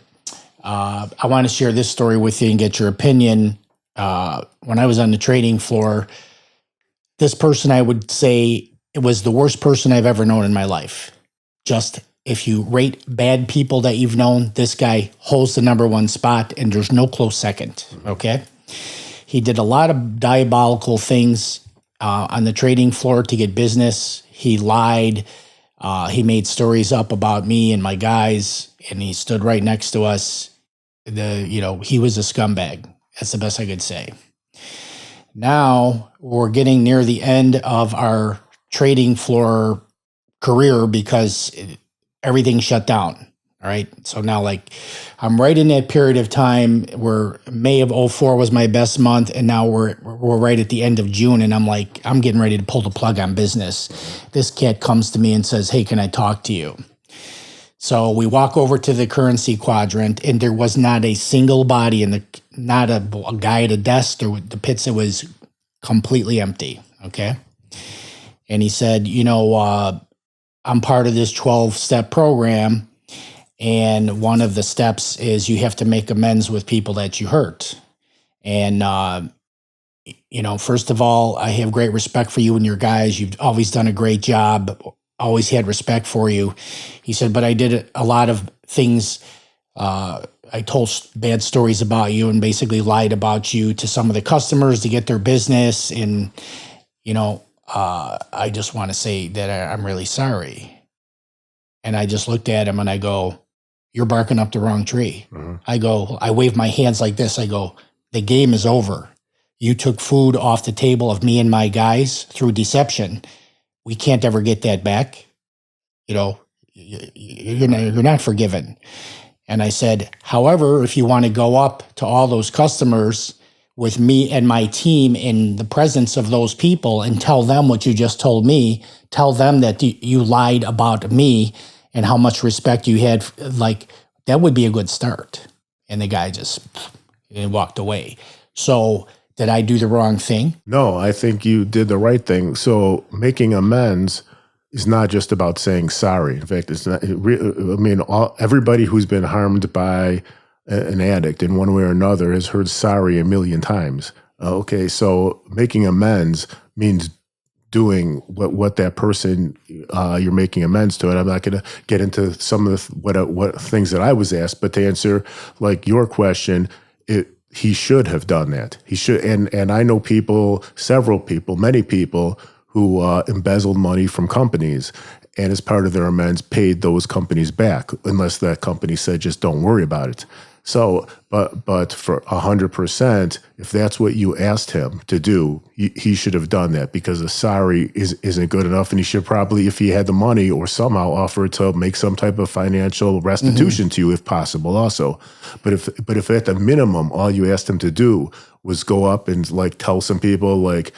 I want to share this story with you and get your opinion. When I was on the trading floor, this person, I would say, it was the worst person I've ever known in my life. Just if you rate bad people that you've known, this guy holds the number one spot, and there's no close second. Okay. He did a lot of diabolical things on the trading floor to get business. He lied. He made stories up about me and my guys, and he stood right next to us. He was a scumbag. That's the best I could say. Now we're getting near the end of our trading floor career because everything shut down. All right. So now, like, I'm right in that period of time where May of 2004 was my best month. And now we're right at the end of June. And I'm like, I'm getting ready to pull the plug on business. This cat comes to me and says, hey, can I talk to you? So we walk over to the currency quadrant, and there was not a single body not a guy at a desk or the pits. It was completely empty. Okay. And he said, I'm part of this 12-step program. And one of the steps is you have to make amends with people that you hurt. And, first of all, I have great respect for you and your guys. You've always done a great job, always had respect for you. He said, but I did a lot of things. I told bad stories about you and basically lied about you to some of the customers to get their business. And, I just want to say that I'm really sorry. And I just looked at him and I go, you're barking up the wrong tree. I wave my hands like this. I go, the game is over. You took food off the table of me and my guys through deception. We can't ever get that back. You're not forgiven. And I said, however, if you want to go up to all those customers with me and my team in the presence of those people and tell them what you just told me, tell them that you lied about me and how much respect you had, like, that would be a good start. And the guy just walked away. So did I do the wrong thing? No, I think you did the right thing. So making amends is not just about saying sorry. In fact, it's not. Everybody who's been harmed by an addict in one way or another has heard sorry a million times. Okay, so making amends means doing what that person you're making amends to. And I'm not going to get into some of the what things that I was asked, but to answer like your question, he should have done that. He should, and I know many people who embezzled money from companies, and as part of their amends, paid those companies back, unless that company said, just don't worry about it. So, but for 100%, if that's what you asked him to do, he should have done that, because a sorry isn't good enough, and he should probably, if he had the money or somehow, offer to make some type of financial restitution to you if possible, also. But if at the minimum all you asked him to do was go up and like tell some people, like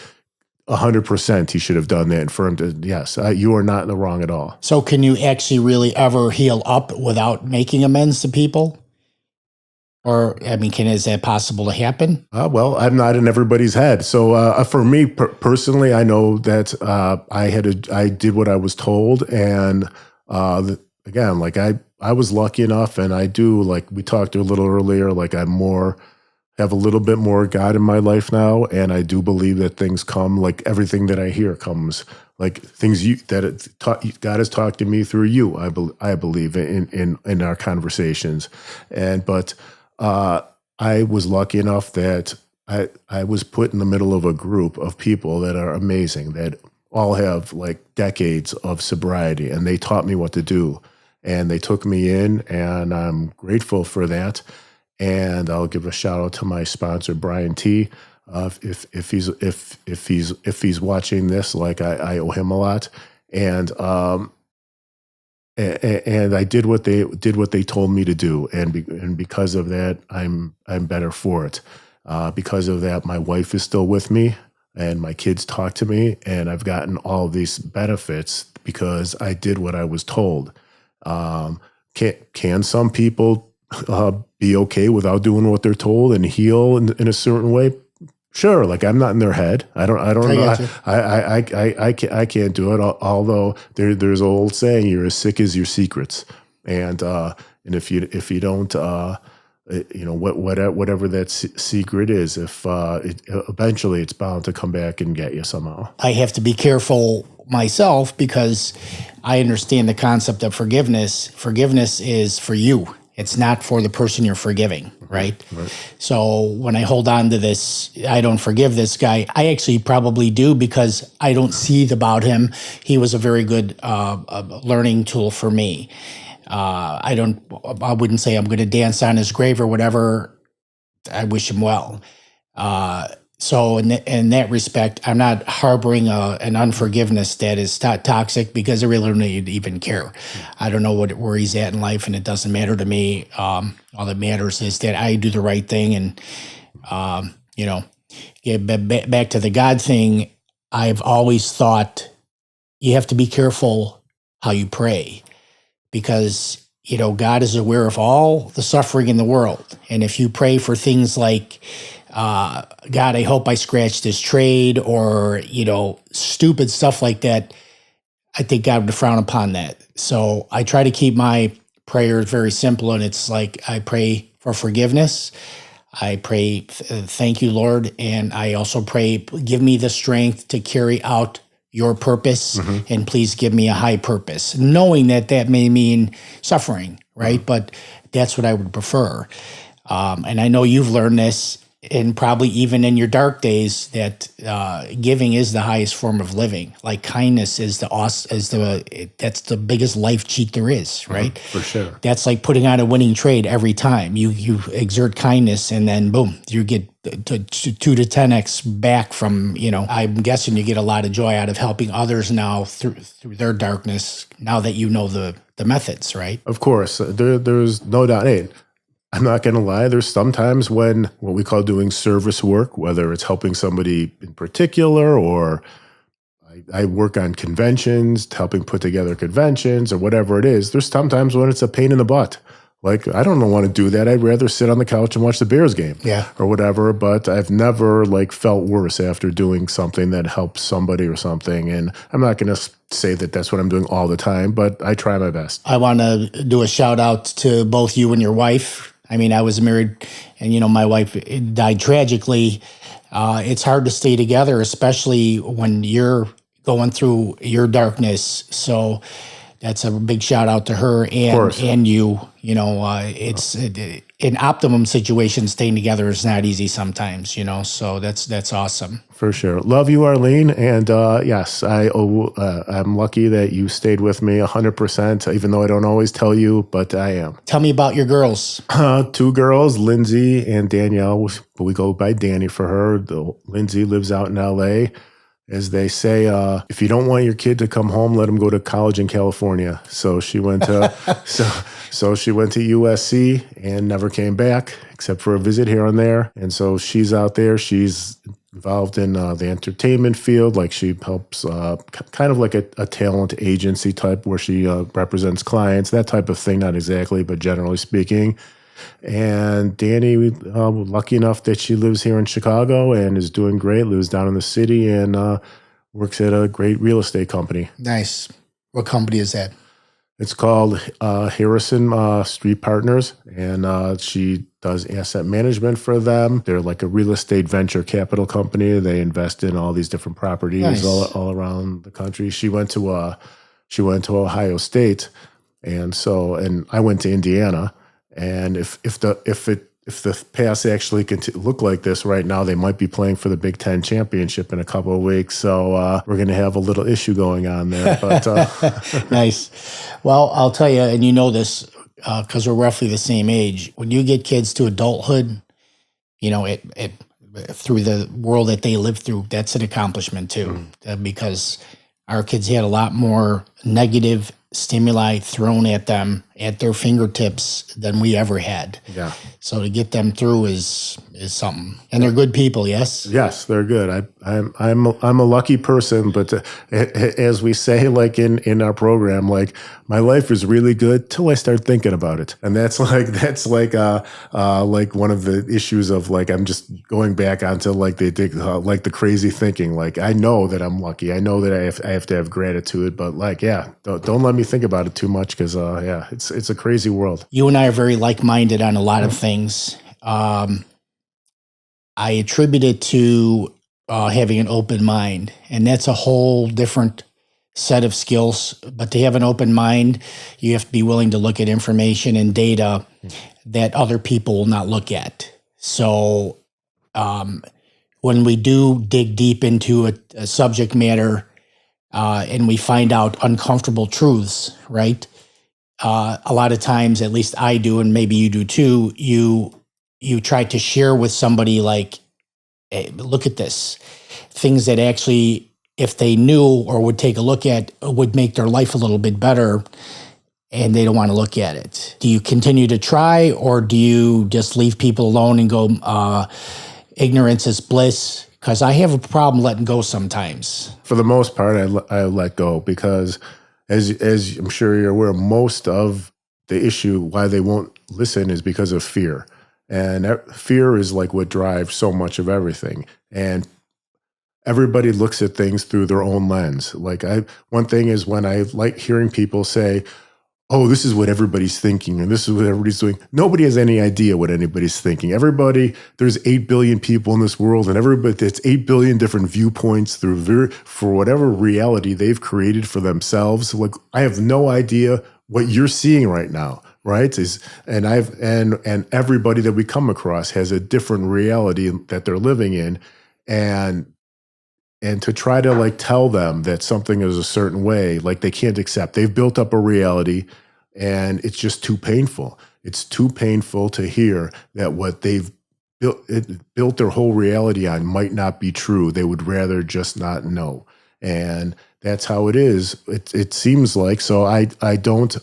100%, he should have done that, and for him to, yes, you are not in the wrong at all. So can you actually really ever heal up without making amends to people? Or, I mean, is that possible to happen? Well, I'm not in everybody's head. So for me personally, I know that I did what I was told. And again, like I was lucky enough, and I do, like we talked a little earlier, like have a little bit more God in my life now. And I do believe that things come, like everything that I hear comes, like things God has talked to me through you. I believe in our conversations. But I was lucky enough that I was put in the middle of a group of people that are amazing, that all have like decades of sobriety, and they taught me what to do, and they took me in, and I'm grateful for that. And I'll give a shout out to my sponsor, Brian T. If he's watching this, like I owe him a lot. And I did what they told me to do, and because of that, I'm better for it. Because of that, my wife is still with me, and my kids talk to me, and I've gotten all these benefits because I did what I was told. Can some people be okay without doing what they're told and heal in a certain way? Sure, like I'm not in their head. I don't know. I can't do it. Although there's an old saying, "You're as sick as your secrets," and if you don't, whatever that secret is, eventually it's bound to come back and get you somehow. I have to be careful myself because I understand the concept of forgiveness. Forgiveness is for you. It's not for the person you're forgiving, right? So when I hold on to this, I don't forgive this guy. I actually probably do, because I don't see it about him. He was a very good learning tool for me. I wouldn't say I'm going to dance on his grave or whatever. I wish him well. So in that respect, I'm not harboring an unforgiveness that is toxic, because I really don't even care. I don't know where he's at in life, and it doesn't matter to me. All that matters is that I do the right thing. And, back to the God thing, I've always thought you have to be careful how you pray, because, God is aware of all the suffering in the world. And if you pray for things like, God, I hope I scratch this trade, or, stupid stuff like that, I think God would frown upon that. So I try to keep my prayers very simple, and it's like I pray for forgiveness. I pray, thank you, Lord. And I also pray, give me the strength to carry out your purpose, and please give me a high purpose, knowing that may mean suffering, right? But that's what I would prefer. And I know you've learned this, and probably even in your dark days, that giving is the highest form of living. Like kindness is that's the biggest life cheat there is, right? For sure. That's like putting on a winning trade every time. You exert kindness, and then boom, you get 2 to 10x back from, I'm guessing you get a lot of joy out of helping others now through their darkness, now that you know the methods, right? Of course. There's no doubt. Hey, I'm not going to lie. There's sometimes when what we call doing service work, whether it's helping somebody in particular, or I work on conventions, helping put together conventions, or whatever it is. There's sometimes when it's a pain in the butt. Like, I don't want to do that. I'd rather sit on the couch and watch the Bears game, or whatever. But I've never felt worse after doing something that helps somebody or something. And I'm not going to say that that's what I'm doing all the time, but I try my best. I want to do a shout out to both you and your wife. I mean, I was married, and my wife died tragically. It's hard to stay together, especially when you're going through your darkness. So that's a big shout out to her course. and you. You know, it's in optimum situations, staying together is not easy sometimes. You know, so that's awesome. For sure. Love you, Arlene. And yes, I'm lucky that you stayed with me 100%, even though I don't always tell you, but I am. Tell me about your girls. 2 girls, Lindsay and Danielle. We go by Danny for her. Lindsay lives out in L.A. As they say, if you don't want your kid to come home, let him go to college in California. So she went to so she went to USC and never came back except for a visit here and there. And so she's out there. She's involved in the entertainment field. Like she helps kind of like a talent agency type where she represents clients, that type of thing. Not exactly, but generally speaking. And Danny, lucky enough that she lives here in Chicago and is doing great, lives down in the city and works at a great real estate company. Nice. What company is that? It's called Harrison Street Partners, and she does asset management for them. They're like a real estate venture capital company. They invest in all these different properties all around the country. She went to Ohio State, and I went to Indiana. And if the pass actually look like this right now, they might be playing for the Big Ten championship in a couple of weeks. So we're going to have a little issue going on there. But nice. Well, I'll tell you, and you know this because we're roughly the same age. When you get kids to adulthood, you know it through the world that they live through, that's an accomplishment too, because our kids had a lot more negative stimuli thrown at them at their fingertips than we ever had. Yeah. So to get them through is something. And they're good people, yes? Yes, they're good. I'm a lucky person, but as we say, like in our program, like my life is really good till I start thinking about it, and that's like one of the issues of like I'm just going back onto like the crazy thinking. Like I know that I'm lucky. I know that I have to have gratitude, but like don't let me think about it too much because it's a crazy world. You and I are very like-minded on a lot of things. I attribute it to having an open mind, and that's a whole different set of skills. But to have an open mind, you have to be willing to look at information and data that other people will not look at. So when we do dig deep into a subject matter and we find out uncomfortable truths, right? A lot of times, at least I do, and maybe you do too, you try to share with somebody like, hey, look at this. Things that actually, if they knew or would take a look at, would make their life a little bit better, and they don't want to look at it. Do you continue to try, or do you just leave people alone and go, ignorance is bliss? Because I have a problem letting go sometimes. For the most part, I let go because, as I'm sure you're aware, most of the issue why they won't listen is because of fear. And fear is like what drives so much of everything. And everybody looks at things through their own lens. Like one thing is when I like hearing people say, oh, this is what everybody's thinking, and this is what everybody's doing. Nobody has any idea what anybody's thinking. There's 8 billion people in this world, and it's 8 billion different viewpoints for whatever reality they've created for themselves. Like I have no idea what you're seeing right now, right? And everybody that we come across has a different reality that they're living in, and to try to like tell them that something is a certain way, like they can't accept. They've built up a reality and it's just too painful. It's too painful to hear that what they've built their whole reality on might not be true. They would rather just not know. And that's how it is. It seems like. So I don't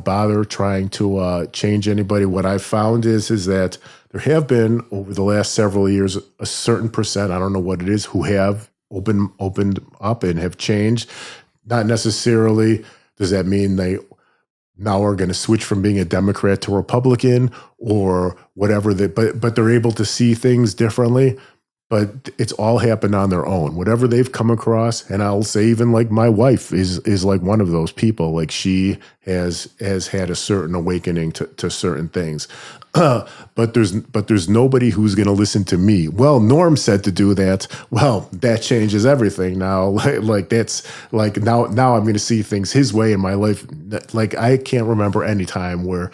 bother trying to change anybody. What I've found is that there have been over the last several years a certain percent, I don't know what it is, who have opened up and have changed. Not necessarily does that mean they now are going to switch from being a Democrat to Republican or whatever, but they're able to see things differently. But it's all happened on their own. Whatever they've come across, and I'll say even like my wife is like one of those people. Like she has had a certain awakening to certain things. But there's nobody who's going to listen to me. Well, Norm said to do that. Well, that changes everything now. Like that's like now I'm going to see things his way in my life. Like I can't remember any time where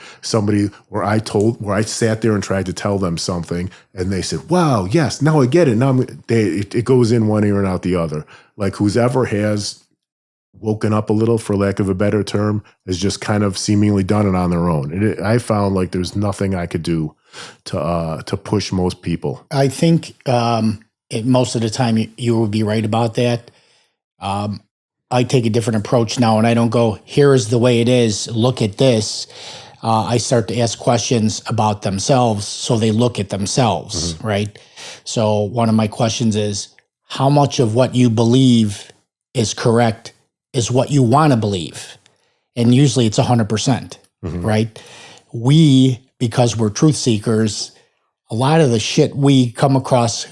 I sat there and tried to tell them something and they said, "Wow, yes, now I get it." Now it goes in one ear and out the other. Like whoever has woken up a little, for lack of a better term, is just kind of seemingly done it on their own. And I found like there's nothing I could do to push most people. I think most of the time you will be right about that. I take a different approach now, and I don't go, here is the way it is, look at this. I start to ask questions about themselves so they look at themselves, right? So one of my questions is, how much of what you believe is correct is what you want to believe? And usually it's 100%, right? We, because we're truth seekers, a lot of the shit we come across,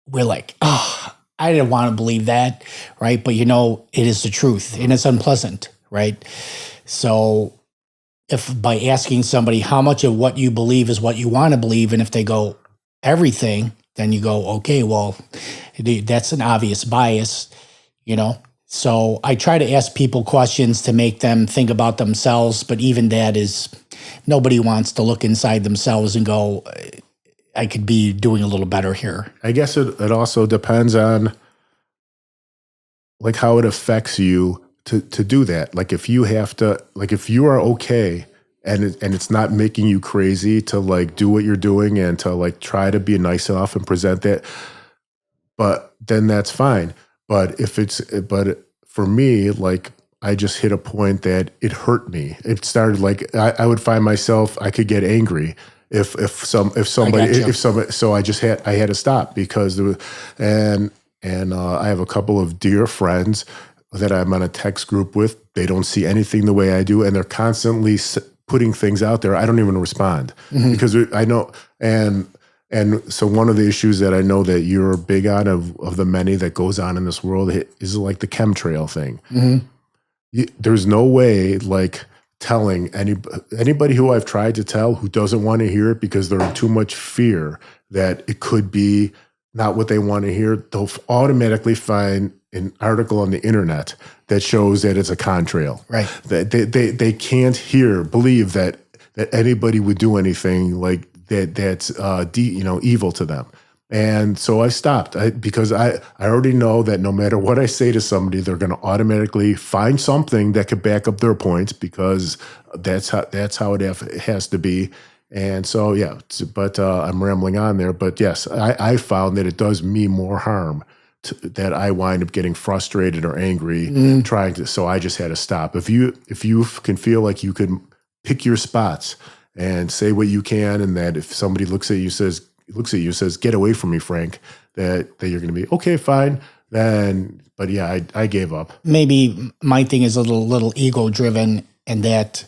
we're like, oh, I didn't want to believe that, right? But it is the truth and it's unpleasant, right? So if by asking somebody how much of what you believe is what you want to believe, and if they go everything, then you go, okay, well, that's an obvious bias, So I try to ask people questions to make them think about themselves, but even that is, nobody wants to look inside themselves and go, I could be doing a little better here. I guess it also depends on like how it affects you to do that. Like if you are okay and it's not making you crazy to like do what you're doing and to like try to be nice enough and present that, but then that's fine. But for me, like I just hit a point that it hurt me. It started like I would find myself, I could get angry if somebody, so I had to stop because there was, and I have a couple of dear friends that I'm on a text group with. They don't see anything the way I do, and they're constantly putting things out there. I don't even respond because I know, and so one of the issues that I know that you're big on of the many that goes on in this world is like the chemtrail thing. There's no way like telling anybody who I've tried to tell who doesn't want to hear it because they're in too much fear that it could be not what they want to hear. They'll automatically find an article on the internet that shows that it's a contrail. Right. That they can't believe that anybody would do anything like that's evil to them. And so I stopped because I already know that no matter what I say to somebody, they're going to automatically find something that could back up their points because that's how it has to be. And so, yeah, but I'm rambling on there. But yes, I found that it does me more harm that I wind up getting frustrated or angry trying to. So I just had to stop. If you can feel like you can pick your spots and say what you can, and that if somebody looks at you says, "Get away from me, Frank," that you're going to be okay, fine. Then, but yeah, I gave up. Maybe my thing is a little ego driven, and that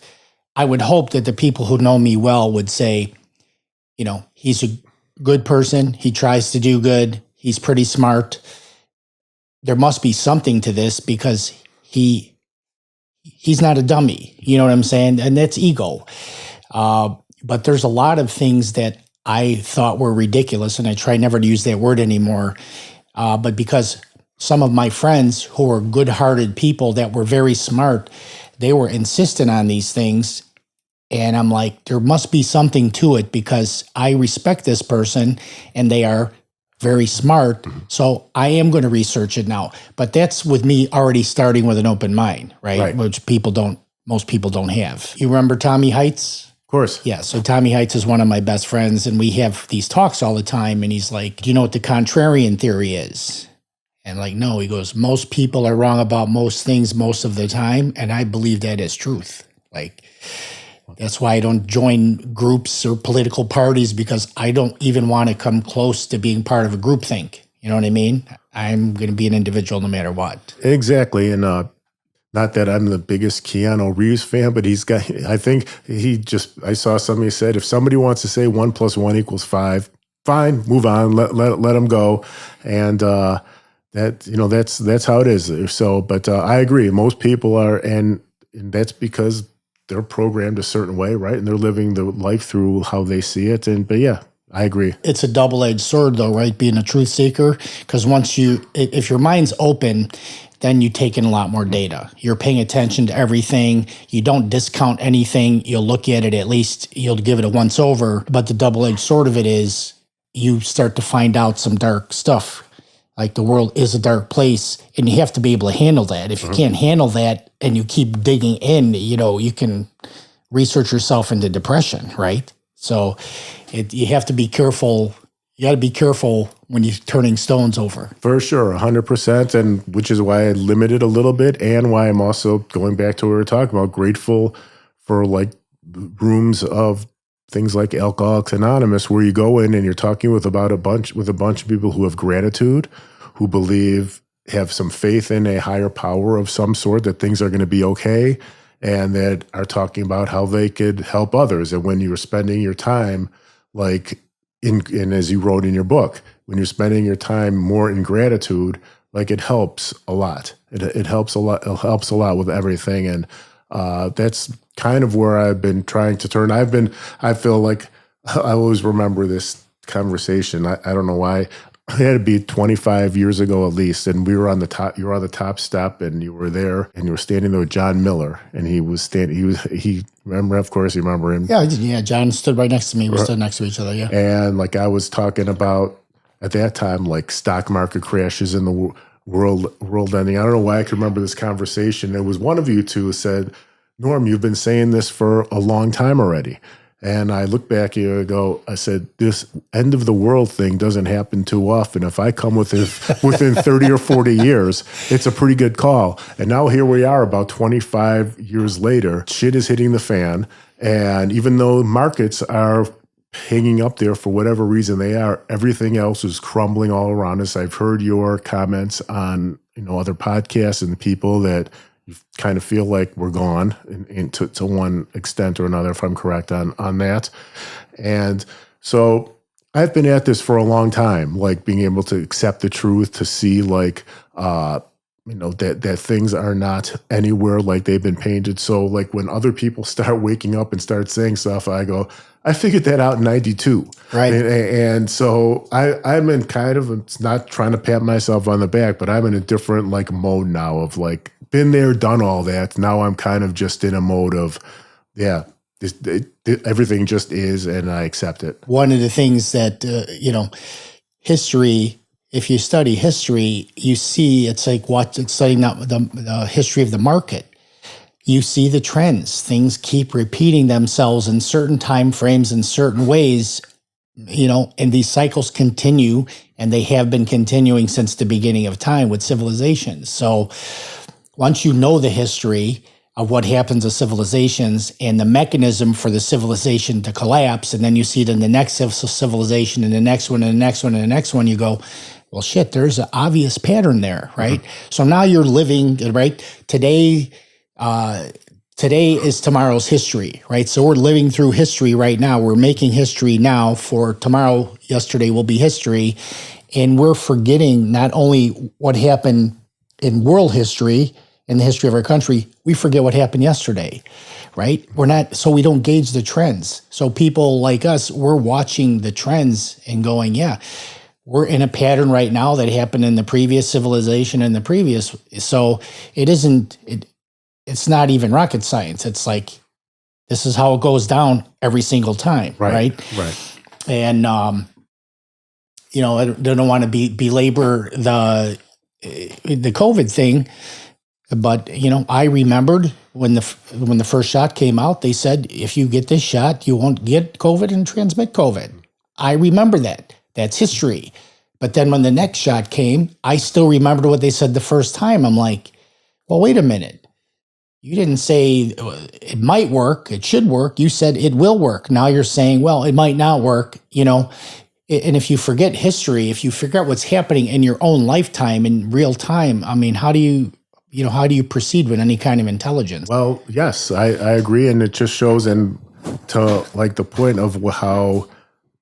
I would hope that the people who know me well would say, he's a good person. He tries to do good. He's pretty smart. There must be something to this because he's not a dummy. You know what I'm saying? And that's ego. But there's a lot of things that I thought were ridiculous, and I try never to use that word anymore. But because some of my friends who were good-hearted people that were very smart, they were insistent on these things. And I'm like, there must be something to it because I respect this person and they are very smart. So I am going to research it now. But that's with me already starting with an open mind, right? Which most people don't have. You remember Tommy Heights? Of course. Yeah, so Tommy Heights is one of my best friends, and we have these talks all the time, and he's like, do you know what the contrarian theory is? And like, no, he goes, most people are wrong about most things most of the time, and I believe that is truth. Like, that's why I don't join groups or political parties, because I don't even want to come close to being part of a groupthink. You know what I mean? I'm going to be an individual no matter what. Exactly, and not that I'm the biggest Keanu Reeves fan, but I saw somebody said, if somebody wants to say 1 + 1 = 5, fine, move on, let them go. And that's how it is. So, but I agree. Most people are, and that's because they're programmed a certain way, right? And they're living the life through how they see it. But yeah, I agree. It's a double-edged sword, though, right? Being a truth seeker, because if your mind's open, then you take in a lot more data. You're paying attention to everything. You don't discount anything. You'll look at it, at least you'll give it a once over. But the double-edged sword of it is you start to find out some dark stuff. Like the world is a dark place, and you have to be able to handle that. If you can't handle that and you keep digging in, you can research yourself into depression, right? So you have to be careful. You got to be careful when you're turning stones over. For sure, 100%, and which is why I limited a little bit, and why I'm also going back to what we were talking about, grateful for like rooms of things like Alcoholics Anonymous, where you go in and you're talking with a bunch of people who have gratitude, who have some faith in a higher power of some sort, that things are going to be okay, and that are talking about how they could help others. And when you're spending your time, like and as you wrote in your book, when you're spending your time more in gratitude, like it helps a lot. It helps a lot. It helps a lot with everything, and that's kind of where I've been trying to turn. I feel like I always remember this conversation. I don't know why. It had to be 25 years ago at least, and we were on the top. You were on the top step, and you were there, and you were standing there with John Miller, and he was standing. He remember, of course, you remember him. Yeah. John stood right next to me. We stood next to each other. Yeah. And like I was talking about at that time, like stock market crashes in the world ending. I don't know why I can remember this conversation. It was one of you two who said, "Norm, you've been saying this for a long time already." And I look back here and go, I said, this end of the world thing doesn't happen too often. If I come within 30 or 40 years, it's a pretty good call. And now here we are about 25 years later, shit is hitting the fan. And even though markets are hanging up there for whatever reason they are, everything else is crumbling all around us. I've heard your comments on other podcasts and people that you kind of feel like we're gone to one extent or another, if I'm correct on that. And so I've been at this for a long time, like being able to accept the truth, to see like, that things are not anywhere like they've been painted. So like when other people start waking up and start saying stuff, I go, I figured that out in 92. Right. And so I'm in kind of, it's not trying to pat myself on the back, but I'm in a different like mode now of like, been there, done all that. Now I'm kind of just in a mode of, everything just is, and I accept it. One of the things that, history, if you study history, you see it's like studying the history of the market. You see the trends. Things keep repeating themselves in certain time frames, in certain ways, and these cycles continue, and they have been continuing since the beginning of time with civilizations. So once you know the history of what happens to civilizations and the mechanism for the civilization to collapse, and then you see it in the next civilization and the next one and the next one and the next one, you go, well, shit, there's an obvious pattern there, right? Mm-hmm. So now you're living, right? Today is tomorrow's history, right? So we're living through history right now. We're making history now for tomorrow. Yesterday will be history. And we're forgetting not only what happened in world history, in the history of our country, we forget what happened yesterday, right? So we don't gauge the trends. So people like us, we're watching the trends and going, yeah, we're in a pattern right now that happened in the previous civilization and the previous. So it's not even rocket science. It's like, this is how it goes down every single time, right? Right. And, I don't want to belabor the COVID thing, but I remembered when the first shot came out, they said if you get this shot, you won't get COVID and transmit COVID. I remember that. That's history. But then when the next shot came, I still remembered what they said the first time. I'm like, well, wait a minute. You didn't say it might work, it should work. You said it will work. Now you're saying, well, it might not work, And if you forget history, if you forget what's happening in your own lifetime in real time, I mean, how do you proceed with any kind of intelligence? Well, yes, I agree. And it just shows, and to like the point of how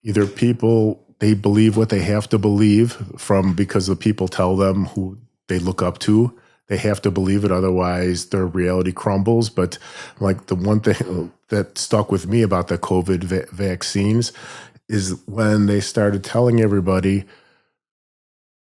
either people, they believe what they have to believe because the people tell them who they look up to, they have to believe it, otherwise their reality crumbles. But like the one thing that stuck with me about the COVID vaccines is when they started telling everybody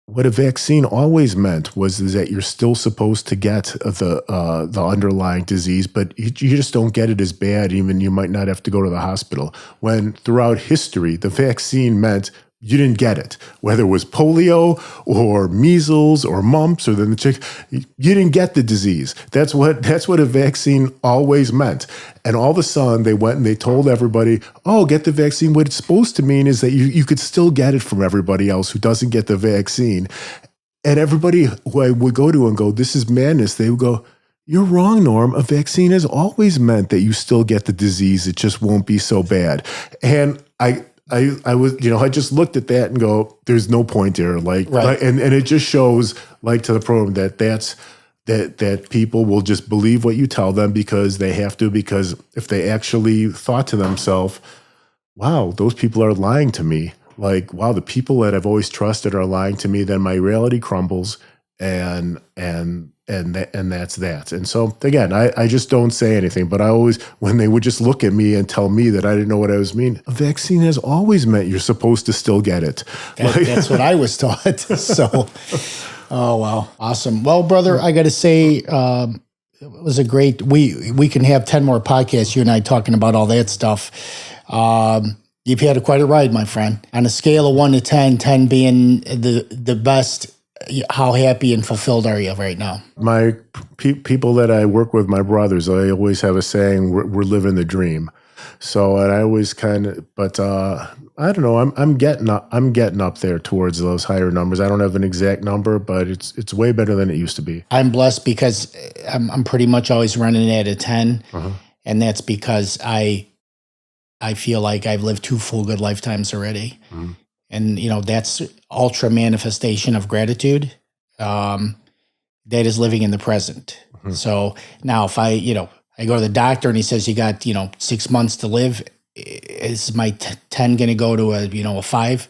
what a vaccine always meant is that you're still supposed to get the underlying disease, but you just don't get it as bad. Even you might not have to go to the hospital. When throughout history, the vaccine meant you didn't get it, whether it was polio or measles or mumps or you didn't get the disease. That's what a vaccine always meant. And all of a sudden they went and they told everybody, oh, get the vaccine. What it's supposed to mean is that you could still get it from everybody else who doesn't get the vaccine. And everybody who I would go to and go, this is madness, they would go, you're wrong, Norm. A vaccine has always meant that you still get the disease. It just won't be so bad. And I was, I just looked at that and go, there's no point there. Right. And it just shows, like, to the program that people will just believe what you tell them because they have to, because if they actually thought to themselves, wow, those people are lying to me. Like, wow, the people that I've always trusted are lying to me, then my reality crumbles and that's that. And so again, I just don't say anything, but I always, when they would just look at me and tell me that I didn't know what I was mean, a vaccine has always meant you're supposed to still get it. That's what I was taught. So, oh, wow. Awesome. Well, brother, I got to say, it was a great, we can have 10 more podcasts, you and I talking about all that stuff. You've had quite a ride, my friend. On a scale of 1 to 10, 10 being the best, how happy and fulfilled are you right now? My people that I work with, my brothers, I always have a saying, we're living the dream. So, and I always but I don't know, I'm getting up there towards those higher numbers. I don't have an exact number, but it's way better than it used to be. I'm blessed because I'm pretty much always running at a 10. And that's because I feel like I've lived 2 full good lifetimes already. And, that's ultra manifestation of gratitude. That is living in the present. So now if I go to the doctor and he says, you got, 6 months to live, is my 10 going to go to a 5?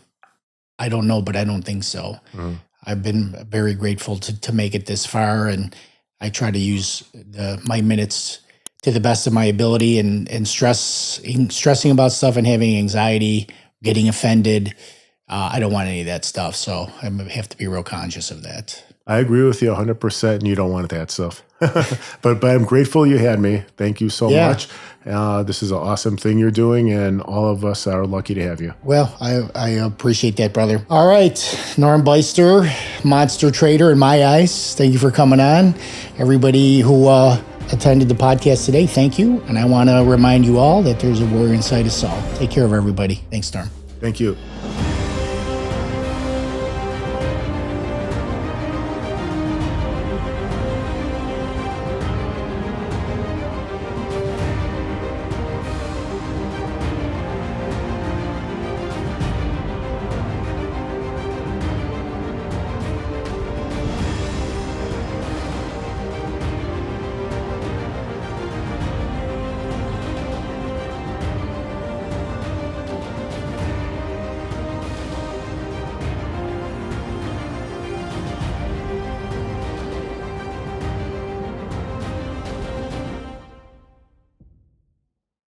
I don't know, but I don't think so. I've been very grateful to make it this far. And I try to use my minutes to the best of my ability and stressing about stuff and having anxiety, getting offended. I don't want any of that stuff, so I have to be real conscious of that. I agree with you 100%, and you don't want that stuff. but I'm grateful you had me. Thank you so much. This is an awesome thing you're doing, and all of us are lucky to have you. Well, I appreciate that, brother. All right, Norm Byster, monster trader in my eyes. Thank you for coming on. Everybody who attended the podcast today, thank you. And I want to remind you all that there's a warrior inside us all. Take care of everybody. Thanks, Norm. Thank you.